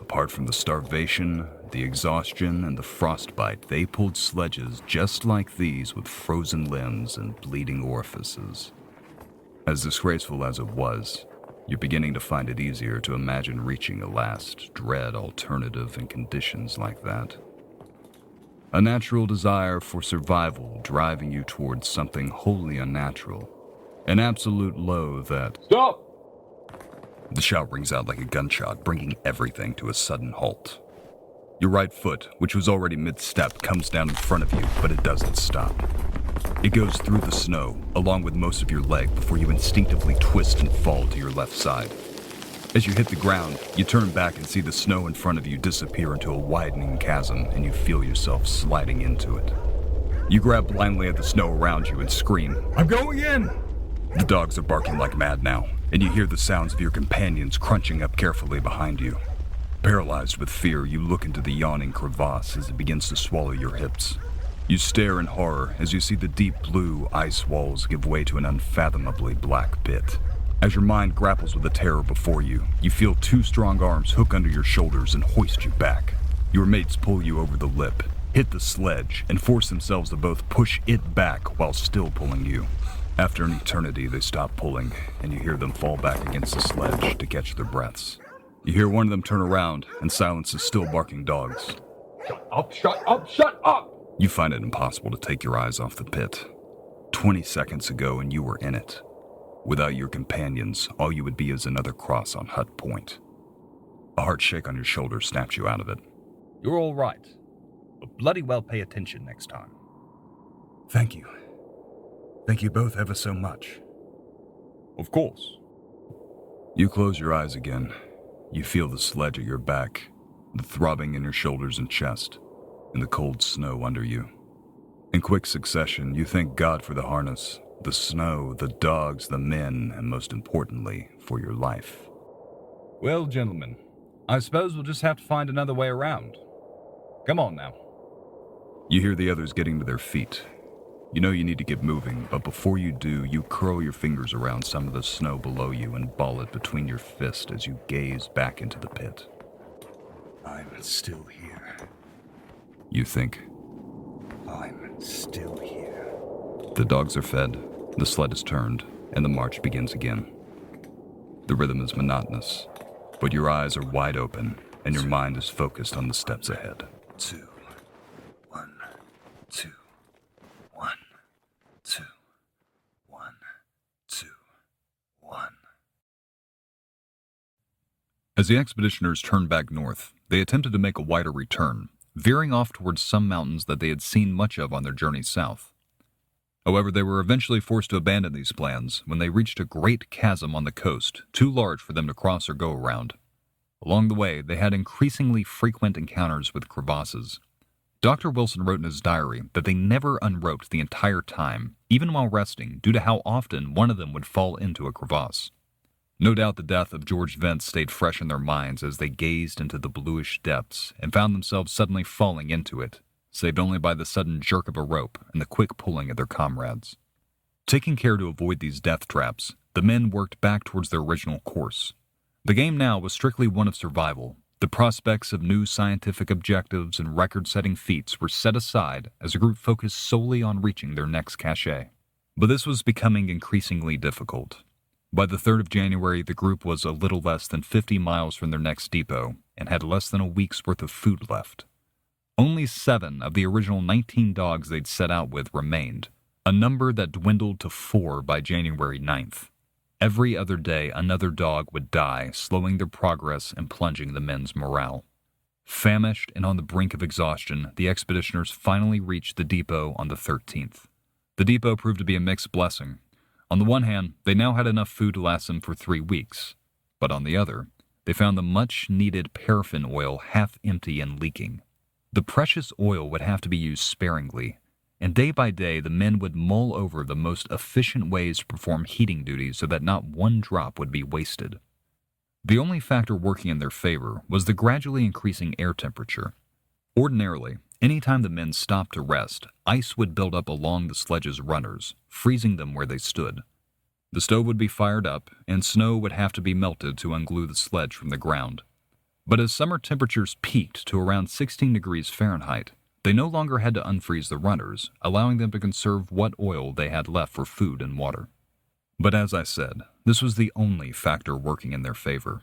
Speaker 1: Apart from the starvation, the exhaustion, and the frostbite, they pulled sledges just like these with frozen limbs and bleeding orifices. As disgraceful as it was, you're beginning to find it easier to imagine reaching a last dread alternative in conditions like that. A natural desire for survival driving you towards something wholly unnatural. An absolute low that... Stop! The shout rings out like a gunshot, bringing everything to a sudden halt. Your right foot, which was already mid-step, comes down in front of you, but it doesn't stop. It goes through the snow, along with most of your leg, before you instinctively twist and fall to your left side. As you hit the ground, you turn back and see the snow in front of you disappear into a widening chasm, and you feel yourself sliding into it. You grab blindly at the snow around you and scream, "I'm going in!" The dogs are barking like mad now, and you hear the sounds of your companions crunching up carefully behind you. Paralyzed with fear, you look into the yawning crevasse as it begins to swallow your hips. You stare in horror as you see the deep blue ice walls give way to an unfathomably black pit. As your mind grapples with the terror before you, you feel two strong arms hook under your shoulders and hoist you back. Your mates pull you over the lip, hit the sledge, and force themselves to both push it back while still pulling you. After an eternity, they stop pulling, and you hear them fall back against the sledge to catch their breaths. You hear one of them turn around and silence the still barking dogs.
Speaker 3: Shut up, shut up, shut up!
Speaker 1: You find it impossible to take your eyes off the pit. 20 seconds ago and you were in it. Without your companions, all you would be is another cross on Hut Point. A hard shake on your shoulder snaps you out of it.
Speaker 4: You're all right, but bloody well pay attention next time.
Speaker 2: Thank you. Thank you both ever so much.
Speaker 4: Of course.
Speaker 1: You close your eyes again. You feel the sledge at your back, the throbbing in your shoulders and chest, and the cold snow under you. In quick succession, you thank God for the harness, the snow, the dogs, the men, and most importantly, for your life.
Speaker 4: Well, gentlemen, I suppose we'll just have to find another way around. Come on now.
Speaker 1: You hear the others getting to their feet. You know you need to get moving, but before you do, you curl your fingers around some of the snow below you and ball it between your fists as you gaze back into the pit.
Speaker 2: I'm still here.
Speaker 1: You think.
Speaker 2: I'm still here.
Speaker 1: The dogs are fed, the sled is turned, and the march begins again. The rhythm is monotonous, but your eyes are wide open, and your mind is focused on the steps ahead.
Speaker 2: 2, 1, 2, 1, 2, 1, 2, 1.
Speaker 1: As the expeditioners turned back north, they attempted to make a wider return, veering off towards some mountains that they had seen much of on their journey south. However, they were eventually forced to abandon these plans when they reached a great chasm on the coast, too large for them to cross or go around. Along the way, they had increasingly frequent encounters with crevasses. Dr. Wilson wrote in his diary that they never unroped the entire time, even while resting, due to how often one of them would fall into a crevasse. No doubt the death of George Vance stayed fresh in their minds as they gazed into the bluish depths and found themselves suddenly falling into it, saved only by the sudden jerk of a rope and the quick pulling of their comrades. Taking care to avoid these death traps, the men worked back towards their original course. The game now was strictly one of survival. The prospects of new scientific objectives and record-setting feats were set aside as the group focused solely on reaching their next cache. But this was becoming increasingly difficult. By the 3rd of January, the group was a little less than 50 miles from their next depot and had less than a week's worth of food left. Only 7 of the original 19 dogs they'd set out with remained, a number that dwindled to 4 by January 9th. Every other day, another dog would die, slowing their progress and plunging the men's morale. Famished and on the brink of exhaustion, the expeditioners finally reached the depot on the 13th. The depot proved to be a mixed blessing. On the one hand, they now had enough food to last them for 3 weeks, but on the other, they found the much-needed paraffin oil half empty and leaking. The precious oil would have to be used sparingly, and day by day the men would mull over the most efficient ways to perform heating duties so that not one drop would be wasted. The only factor working in their favor was the gradually increasing air temperature. Ordinarily, any time the men stopped to rest, ice would build up along the sledge's runners, freezing them where they stood. The stove would be fired up, and snow would have to be melted to unglue the sledge from the ground. But as summer temperatures peaked to around 16 degrees Fahrenheit, they no longer had to unfreeze the runners, allowing them to conserve what oil they had left for food and water. But as I said, this was the only factor working in their favor.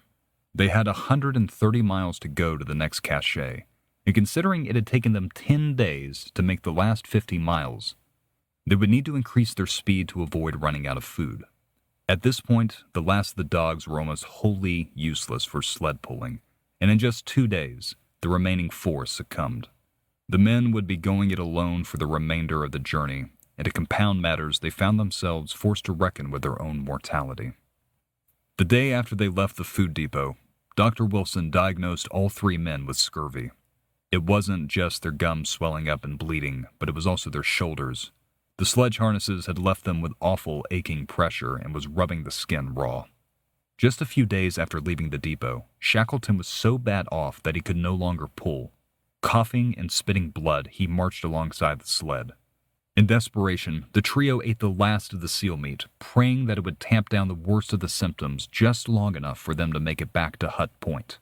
Speaker 1: They had 130 miles to go to the next cache, and considering it had taken them 10 days to make the last 50 miles, they would need to increase their speed to avoid running out of food. At this point, the last of the dogs were almost wholly useless for sled pulling, and in just 2 days, the remaining 4 succumbed. The men would be going it alone for the remainder of the journey, and to compound matters, they found themselves forced to reckon with their own mortality. The day after they left the food depot, Dr. Wilson diagnosed all 3 men with scurvy. It wasn't just their gums swelling up and bleeding, but it was also their shoulders. The sledge harnesses had left them with awful aching pressure and was rubbing the skin raw. Just a few days after leaving the depot, Shackleton was so bad off that he could no longer pull. Coughing and spitting blood, he marched alongside the sled. In desperation, the trio ate the last of the seal meat, praying that it would tamp down the worst of the symptoms just long enough for them to make it back to Hut Point.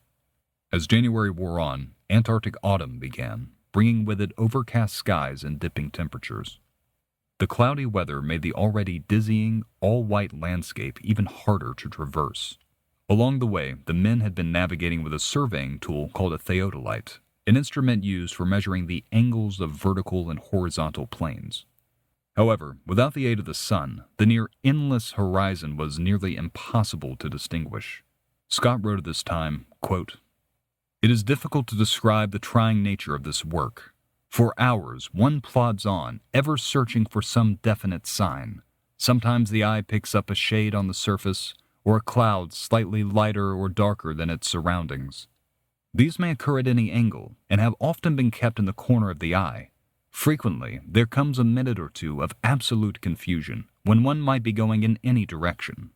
Speaker 1: As January wore on, Antarctic autumn began, bringing with it overcast skies and dipping temperatures. The cloudy weather made the already dizzying, all-white landscape even harder to traverse. Along the way, the men had been navigating with a surveying tool called a theodolite, an instrument used for measuring the angles of vertical and horizontal planes. However, without the aid of the sun, the near endless horizon was nearly impossible to distinguish. Scott wrote at this time, quote, "It is difficult to describe the trying nature of this work. For hours, one plods on, ever searching for some definite sign. Sometimes the eye picks up a shade on the surface, or a cloud slightly lighter or darker than its surroundings. These may occur at any angle, and have often been kept in the corner of the eye. Frequently, there comes a minute or two of absolute confusion, when one might be going in any direction."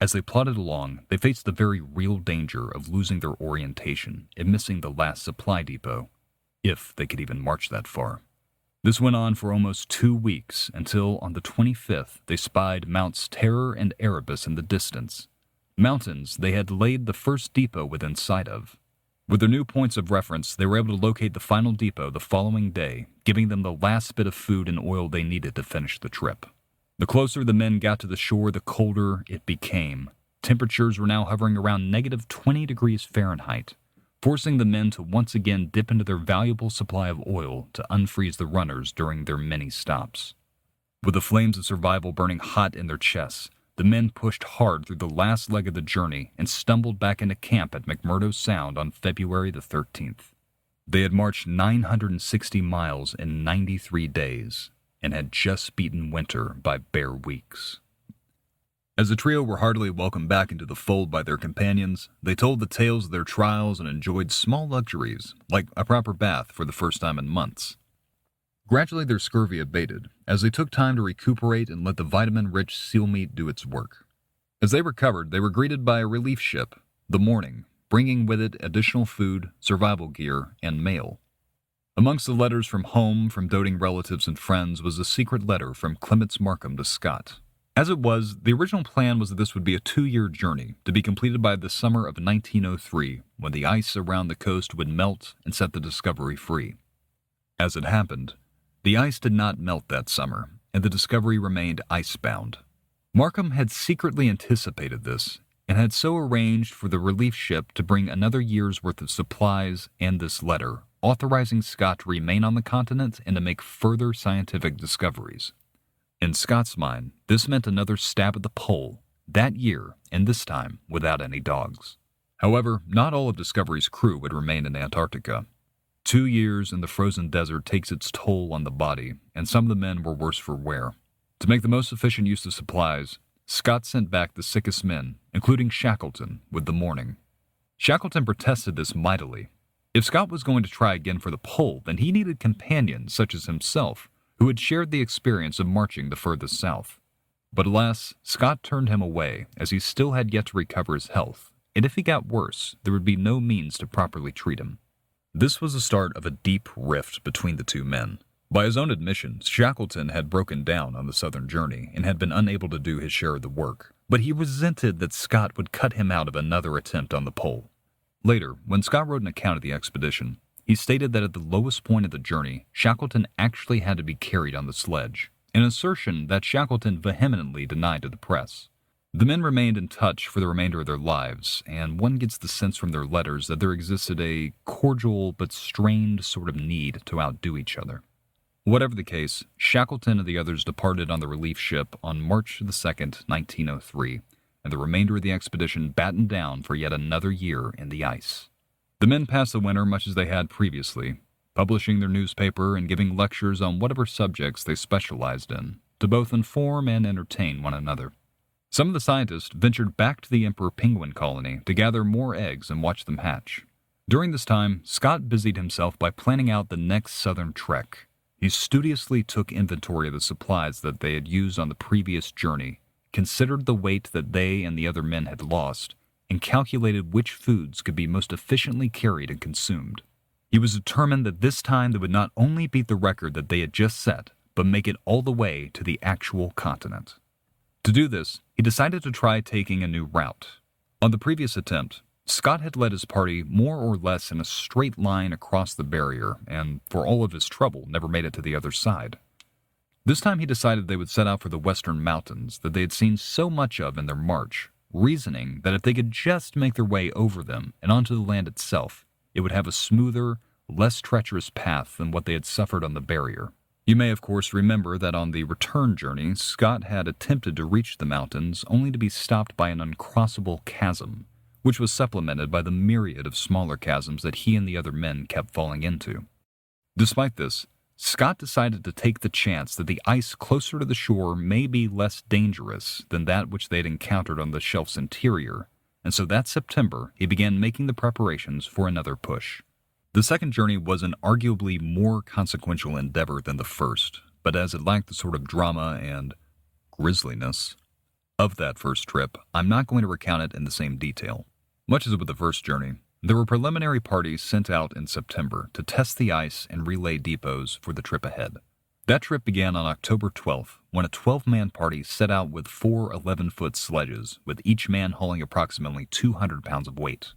Speaker 1: As they plodded along, they faced the very real danger of losing their orientation and missing the last supply depot, if they could even march that far. This went on for almost 2 weeks, until on the 25th they spied Mounts Terror and Erebus in the distance, mountains they had laid the first depot within sight of. With their new points of reference, they were able to locate the final depot the following day, giving them the last bit of food and oil they needed to finish the trip. The closer the men got to the shore, the colder it became. Temperatures were now hovering around -20 degrees Fahrenheit, forcing the men to once again dip into their valuable supply of oil to unfreeze the runners during their many stops. With the flames of survival burning hot in their chests, the men pushed hard through the last leg of the journey and stumbled back into camp at McMurdo Sound on February the 13th. They had marched 960 miles in 93 days and had just beaten winter by bare weeks. As the trio were heartily welcomed back into the fold by their companions, they told the tales of their trials and enjoyed small luxuries, like a proper bath for the first time in months. Gradually their scurvy abated, as they took time to recuperate and let the vitamin-rich seal meat do its work. As they recovered, they were greeted by a relief ship, the Morning, bringing with it additional food, survival gear, and mail. Amongst the letters from home, from doting relatives and friends, was a secret letter from Clements Markham to Scott. As it was, the original plan was that this would be a 2-year journey, to be completed by the summer of 1903, when the ice around the coast would melt and set the Discovery free. As it happened, the ice did not melt that summer, and the Discovery remained icebound. Markham had secretly anticipated this, and had so arranged for the relief ship to bring another year's worth of supplies and this letter, authorizing Scott to remain on the continent and to make further scientific discoveries. In Scott's mind, this meant another stab at the pole, that year, and this time without any dogs. However, not all of Discovery's crew would remain in Antarctica. 2 years in the frozen desert takes its toll on the body, and some of the men were worse for wear. To make the most efficient use of supplies, Scott sent back the sickest men, including Shackleton, with the Morning. Shackleton protested this mightily. If Scott was going to try again for the pole, then he needed companions such as himself, who had shared the experience of marching the furthest south. But alas, Scott turned him away, as he still had yet to recover his health, and if he got worse, there would be no means to properly treat him. This was the start of a deep rift between the two men. By his own admission, Shackleton had broken down on the southern journey and had been unable to do his share of the work, but he resented that Scott would cut him out of another attempt on the pole. Later, when Scott wrote an account of the expedition, he stated that at the lowest point of the journey, Shackleton actually had to be carried on the sledge, an assertion that Shackleton vehemently denied to the press. The men remained in touch for the remainder of their lives, and one gets the sense from their letters that there existed a cordial but strained sort of need to outdo each other. Whatever the case, Shackleton and the others departed on the relief ship on March 2nd, 1903, and the remainder of the expedition battened down for yet another year in the ice. The men passed the winter much as they had previously. publishing their newspaper and giving lectures on whatever subjects they specialized in, to both inform and entertain one another. Some of the scientists ventured back to the emperor penguin colony to gather more eggs and watch them hatch. During this time, Scott busied himself by planning out the next southern trek. He studiously took inventory of the supplies that they had used on the previous journey, considered the weight that they and the other men had lost, and calculated which foods could be most efficiently carried and consumed. He was determined that this time they would not only beat the record that they had just set, but make it all the way to the actual continent. To do this, he decided to try taking a new route. On the previous attempt, Scott had led his party more or less in a straight line across the barrier, and for all of his trouble, never made it to the other side. This time he decided they would set out for the western mountains that they had seen so much of in their march, reasoning that if they could just make their way over them and onto the land itself, it would have a smoother, less treacherous path than what they had suffered on the barrier. You may, of course, remember that on the return journey, Scott had attempted to reach the mountains only to be stopped by an uncrossable chasm, which was supplemented by the myriad of smaller chasms that he and the other men kept falling into. Despite this, Scott decided to take the chance that the ice closer to the shore may be less dangerous than that which they had encountered on the shelf's interior, and so that September he began making the preparations for another push. The second journey was an arguably more consequential endeavor than the first, but as it lacked the sort of drama and grisliness of that first trip, I'm not going to recount it in the same detail. Much as with the first journey, there were preliminary parties sent out in September to test the ice and relay depots for the trip ahead. That trip began on October 12th, when a 12-man party set out with 4 11-foot sledges, with each man hauling approximately 200 pounds of weight.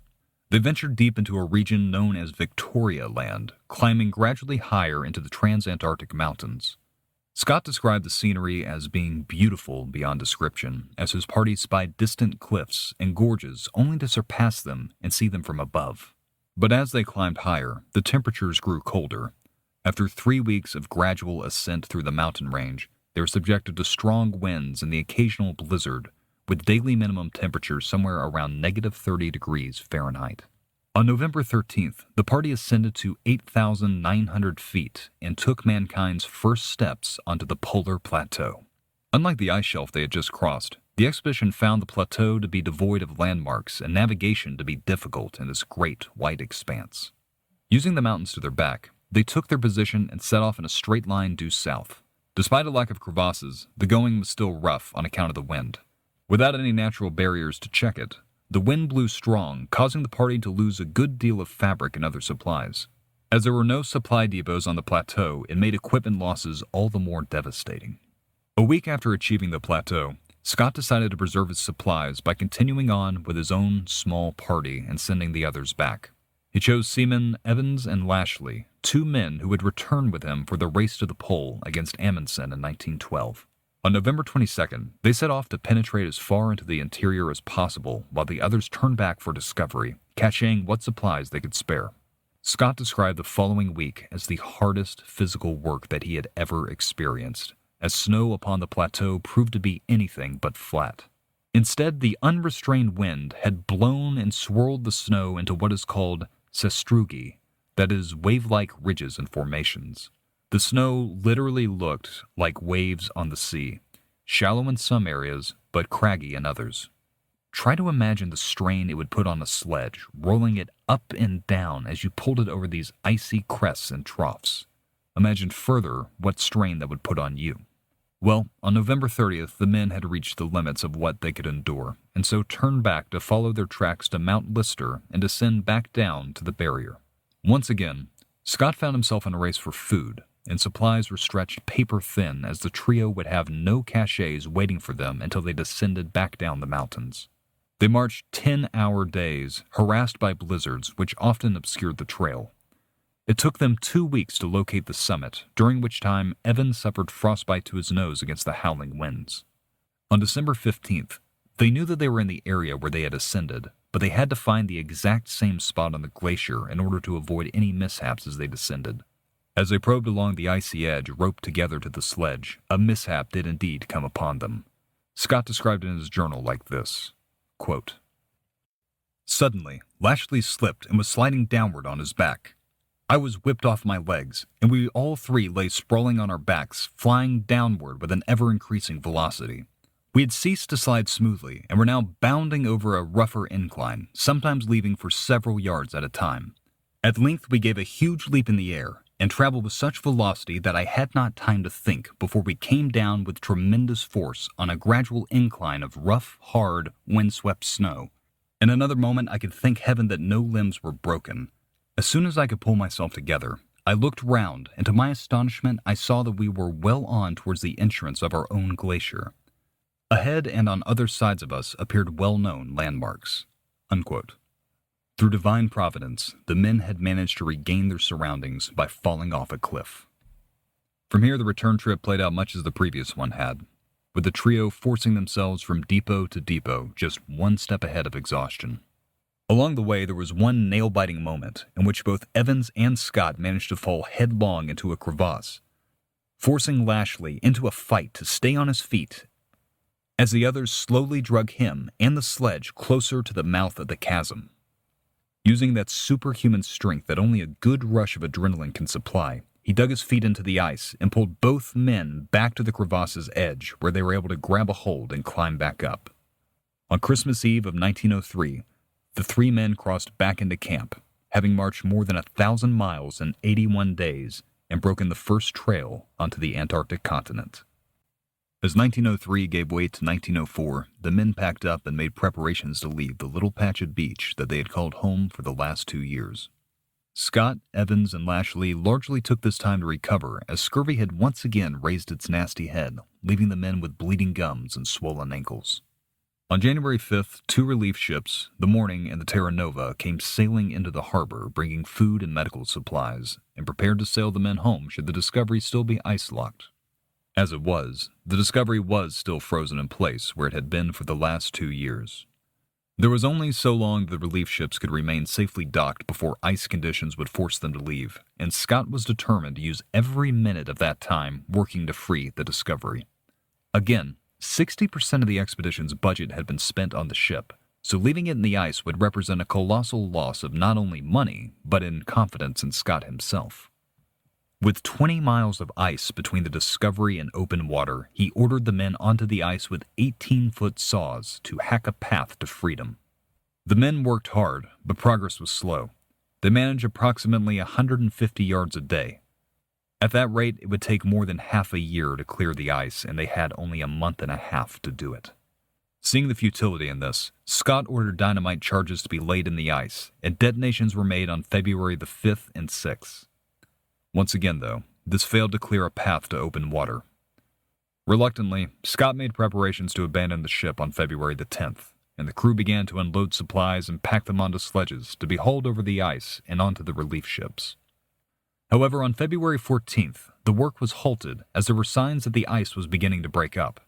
Speaker 1: They ventured deep into a region known as Victoria Land, climbing gradually higher into the Transantarctic Mountains. Scott described the scenery as being beautiful beyond description, as his party spied distant cliffs and gorges only to surpass them and see them from above. But as they climbed higher, the temperatures grew colder. After 3 weeks of gradual ascent through the mountain range, they were subjected to strong winds and the occasional blizzard, with daily minimum temperatures somewhere around negative 30 degrees Fahrenheit. On November 13th, the party ascended to 8,900 feet and took mankind's first steps onto the polar plateau. Unlike the ice shelf they had just crossed, the expedition found the plateau to be devoid of landmarks and navigation to be difficult in this great white expanse. Using the mountains to their back, they took their position and set off in a straight line due south. Despite a lack of crevasses, the going was still rough on account of the wind. Without any natural barriers to check it, the wind blew strong, causing the party to lose a good deal of fabric and other supplies. As there were no supply depots on the plateau, it made equipment losses all the more devastating. A week after achieving the plateau, Scott decided to preserve his supplies by continuing on with his own small party and sending the others back. He chose seamen Evans and Lashley, 2 men who had returned with him for the race to the pole against Amundsen in 1912. On November 22nd, they set off to penetrate as far into the interior as possible while the others turned back for discovery, caching what supplies they could spare. Scott described the following week as the hardest physical work that he had ever experienced, as snow upon the plateau proved to be anything but flat. Instead, the unrestrained wind had blown and swirled the snow into what is called sastrugi, that is, wave-like ridges and formations. The snow literally looked like waves on the sea, shallow in some areas, but craggy in others. Try to imagine the strain it would put on a sledge, rolling it up and down as you pulled it over these icy crests and troughs. Imagine further what strain that would put on you. Well, on November 30th, the men had reached the limits of what they could endure, and so turned back to follow their tracks to Mount Lister and descend back down to the barrier. Once again, Scott found himself in a race for food, and supplies were stretched paper-thin as the trio would have no caches waiting for them until they descended back down the mountains. They marched 10-hour days, harassed by blizzards which often obscured the trail. It took them 2 weeks to locate the summit, during which time Evans suffered frostbite to his nose against the howling winds. On December 15th, they knew that they were in the area where they had ascended, but they had to find the exact same spot on the glacier in order to avoid any mishaps as they descended. As they probed along the icy edge roped together to the sledge, a mishap did indeed come upon them. Scott described it in his journal like this, quote, "Suddenly, Lashley slipped and was sliding downward on his back. I was whipped off my legs, and we all three lay sprawling on our backs, flying downward with an ever-increasing velocity. We had ceased to slide smoothly, and were now bounding over a rougher incline, sometimes leaving for several yards at a time. At length we gave a huge leap in the air, and traveled with such velocity that I had not time to think before we came down with tremendous force on a gradual incline of rough, hard, windswept snow. In another moment I could thank heaven that no limbs were broken. As soon as I could pull myself together, I looked round, and to my astonishment I saw that we were well on towards the entrance of our own glacier. Ahead and on other sides of us appeared well-known landmarks." Unquote. Through divine providence, the men had managed to regain their surroundings by falling off a cliff. From here, the return trip played out much as the previous one had, with the trio forcing themselves from depot to depot, just one step ahead of exhaustion. Along the way, there was one nail-biting moment in which both Evans and Scott managed to fall headlong into a crevasse, forcing Lashley into a fight to stay on his feet as the others slowly drug him and the sledge closer to the mouth of the chasm. Using that superhuman strength that only a good rush of adrenaline can supply, he dug his feet into the ice and pulled both men back to the crevasse's edge, where they were able to grab a hold and climb back up. On Christmas Eve of 1903, the three men crossed back into camp, having marched more than 1,000 miles in 81 days and broken the first trail onto the Antarctic continent. As 1903 gave way to 1904, the men packed up and made preparations to leave the little patch of beach that they had called home for the last 2 years. Scott, Evans, and Lashley largely took this time to recover, as scurvy had once again raised its nasty head, leaving the men with bleeding gums and swollen ankles. On January 5th, 2 relief ships, the Morning and the Terra Nova, came sailing into the harbor, bringing food and medical supplies, and prepared to sail the men home should the Discovery still be ice-locked. As it was, the Discovery was still frozen in place where it had been for the last 2 years. There was only so long the relief ships could remain safely docked before ice conditions would force them to leave, and Scott was determined to use every minute of that time working to free the Discovery. Again, 60% of the expedition's budget had been spent on the ship, so leaving it in the ice would represent a colossal loss of not only money, but in confidence in Scott himself. With 20 miles of ice between the Discovery and open water, he ordered the men onto the ice with 18-foot saws to hack a path to freedom. The men worked hard, but progress was slow. They managed approximately 150 yards a day. At that rate, it would take more than half a year to clear the ice, and they had only a month and a half to do it. Seeing the futility in this, Scott ordered dynamite charges to be laid in the ice, and detonations were made on February the 5th and 6th. Once again, though, this failed to clear a path to open water. Reluctantly, Scott made preparations to abandon the ship on February the 10th, and the crew began to unload supplies and pack them onto sledges to be hauled over the ice and onto the relief ships. However, on February 14th, the work was halted as there were signs that the ice was beginning to break up.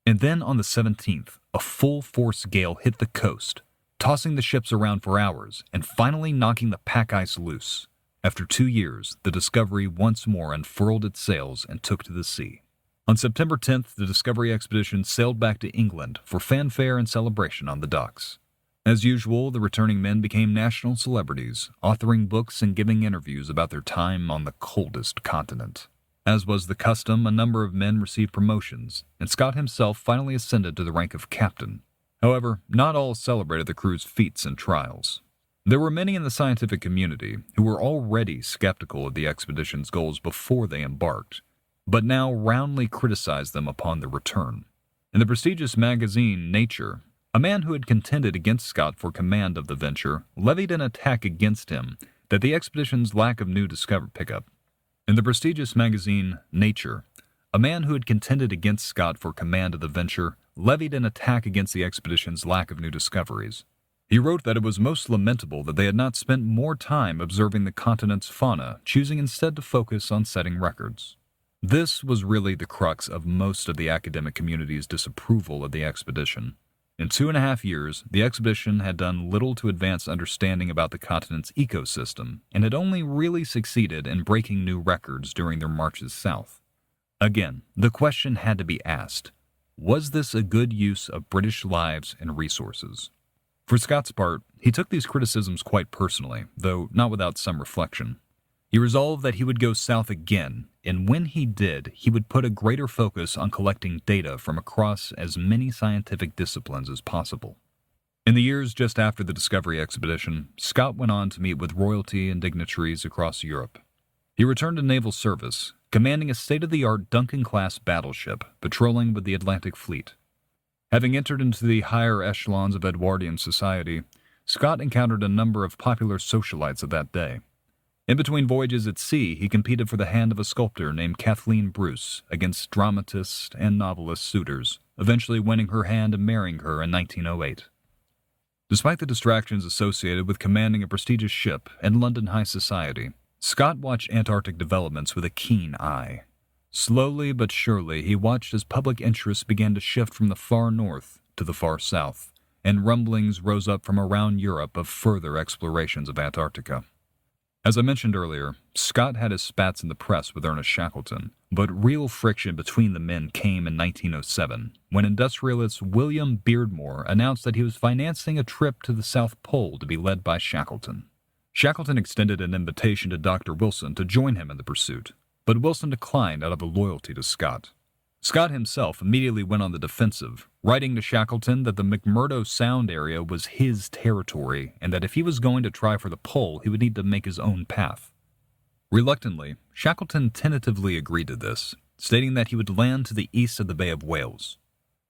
Speaker 1: And then on the 17th, a full-force gale hit the coast, tossing the ships around for hours and finally knocking the pack ice loose. After 2 years, the Discovery once more unfurled its sails and took to the sea. On September 10th, the Discovery expedition sailed back to England for fanfare and celebration on the docks. As usual, the returning men became national celebrities, authoring books and giving interviews about their time on the coldest continent. As was the custom, a number of men received promotions, and Scott himself finally ascended to the rank of captain. However, not all celebrated the crew's feats and trials. There were many in the scientific community who were already skeptical of the expedition's goals before they embarked, but now roundly criticized them upon their return. In the prestigious magazine Nature, a man who had contended against Scott for command of the venture levied an attack against him that the expedition's lack of new discovery pickup. In the prestigious magazine Nature, a man who had contended against Scott for command of the venture levied an attack against the expedition's lack of new discoveries. He wrote that it was most lamentable that they had not spent more time observing the continent's fauna, choosing instead to focus on setting records. This was really the crux of most of the academic community's disapproval of the expedition. In 2.5 years, the expedition had done little to advance understanding about the continent's ecosystem, and had only really succeeded in breaking new records during their marches south. Again, the question had to be asked, was this a good use of British lives and resources? For Scott's part, he took these criticisms quite personally, though not without some reflection. He resolved that he would go south again, and when he did, he would put a greater focus on collecting data from across as many scientific disciplines as possible. In the years just after the Discovery expedition, Scott went on to meet with royalty and dignitaries across Europe. He returned to naval service, commanding a state-of-the-art Duncan-class battleship patrolling with the Atlantic Fleet. Having entered into the higher echelons of Edwardian society, Scott encountered a number of popular socialites of that day. In between voyages at sea, he competed for the hand of a sculptor named Kathleen Bruce against dramatist and novelist suitors, eventually winning her hand and marrying her in 1908. Despite the distractions associated with commanding a prestigious ship in London high society, Scott watched Antarctic developments with a keen eye. Slowly but surely, he watched as public interest began to shift from the far north to the far south, and rumblings rose up from around Europe of further explorations of Antarctica. As I mentioned earlier, Scott had his spats in the press with Ernest Shackleton, but real friction between the men came in 1907, when industrialist William Beardmore announced that he was financing a trip to the South Pole to be led by Shackleton. Shackleton extended an invitation to Dr. Wilson to join him in the pursuit, but Wilson declined out of a loyalty to Scott. Scott himself immediately went on the defensive, writing to Shackleton that the McMurdo Sound area was his territory and that if he was going to try for the pole, he would need to make his own path. Reluctantly, Shackleton tentatively agreed to this, stating that he would land to the east of the Bay of Whales.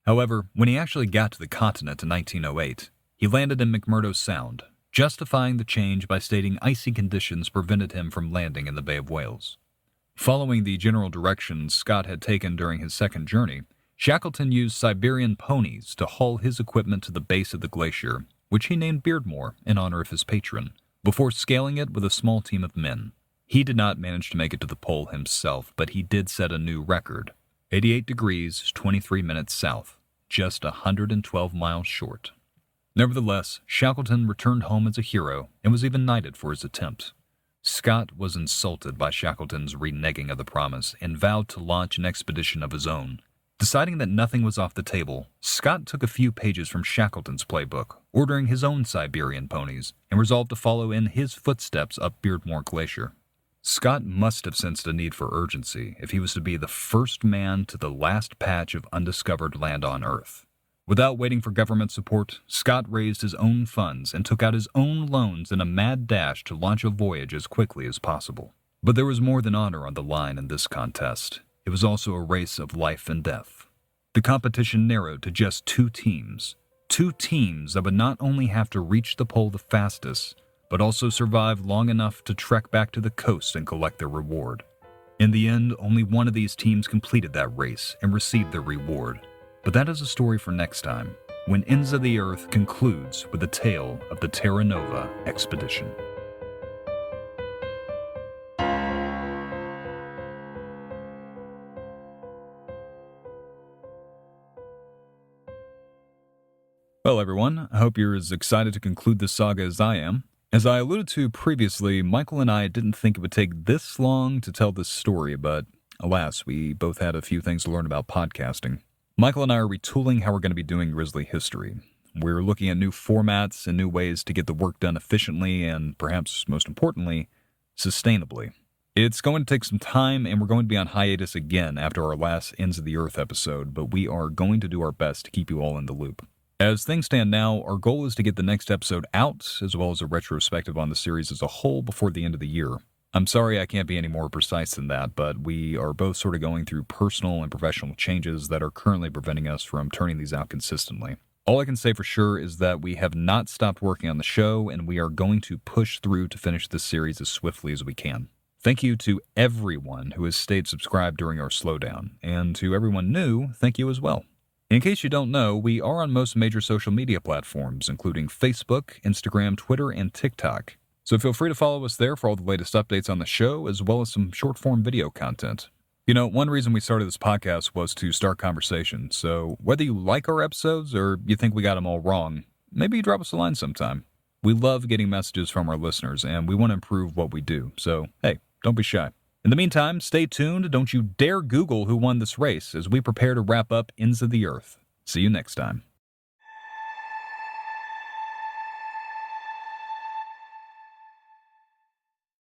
Speaker 1: However, when he actually got to the continent in 1908, he landed in McMurdo Sound, justifying the change by stating icy conditions prevented him from landing in the Bay of Whales. Following the general directions Scott had taken during his second journey, Shackleton used Siberian ponies to haul his equipment to the base of the glacier, which he named Beardmore in honor of his patron, before scaling it with a small team of men. He did not manage to make it to the pole himself, but he did set a new record, 88 degrees, 23 minutes south, just 112 miles short. Nevertheless, Shackleton returned home as a hero and was even knighted for his attempt. Scott was insulted by Shackleton's reneging of the promise and vowed to launch an expedition of his own. Deciding that nothing was off the table, Scott took a few pages from Shackleton's playbook, ordering his own Siberian ponies, and resolved to follow in his footsteps up Beardmore Glacier. Scott must have sensed a need for urgency if he was to be the first man to the last patch of undiscovered land on Earth. Without waiting for government support, Scott raised his own funds and took out his own loans in a mad dash to launch a voyage as quickly as possible. But there was more than honor on the line in this contest. It was also a race of life and death. The competition narrowed to just two teams that would not only have to reach the pole the fastest, but also survive long enough to trek back to the coast and collect their reward. In the end, only one of these teams completed that race and received their reward. But that is a story for next time, when Ends of the Earth concludes with the tale of the Terra Nova expedition. Well, everyone, I hope you're as excited to conclude this saga as I am. As I alluded to previously, Michael and I didn't think it would take this long to tell this story, but alas, we both had a few things to learn about podcasting. Michael and I are retooling how we're going to be doing Grisly History. We're looking at new formats and new ways to get the work done efficiently and, perhaps most importantly, sustainably. It's going to take some time, and we're going to be on hiatus again after our last Ends of the Earth episode, but we are going to do our best to keep you all in the loop. As things stand now, our goal is to get the next episode out, as well as a retrospective on the series as a whole before the end of the year. I'm sorry I can't be any more precise than that, but we are both sort of going through personal and professional changes that are currently preventing us from turning these out consistently. All I can say for sure is that we have not stopped working on the show, and we are going to push through to finish this series as swiftly as we can. Thank you to everyone who has stayed subscribed during our slowdown, and to everyone new, thank you as well. In case you don't know, we are on most major social media platforms, including Facebook, Instagram, Twitter, and TikTok. So feel free to follow us there for all the latest updates on the show, as well as some short-form video content. You know, one reason we started this podcast was to start conversation, so whether you like our episodes or you think we got them all wrong, maybe drop us a line sometime. We love getting messages from our listeners, and we want to improve what we do, so hey, don't be shy. In the meantime, stay tuned. Don't you dare Google who won this race as we prepare to wrap up Ends of the Earth. See you next time.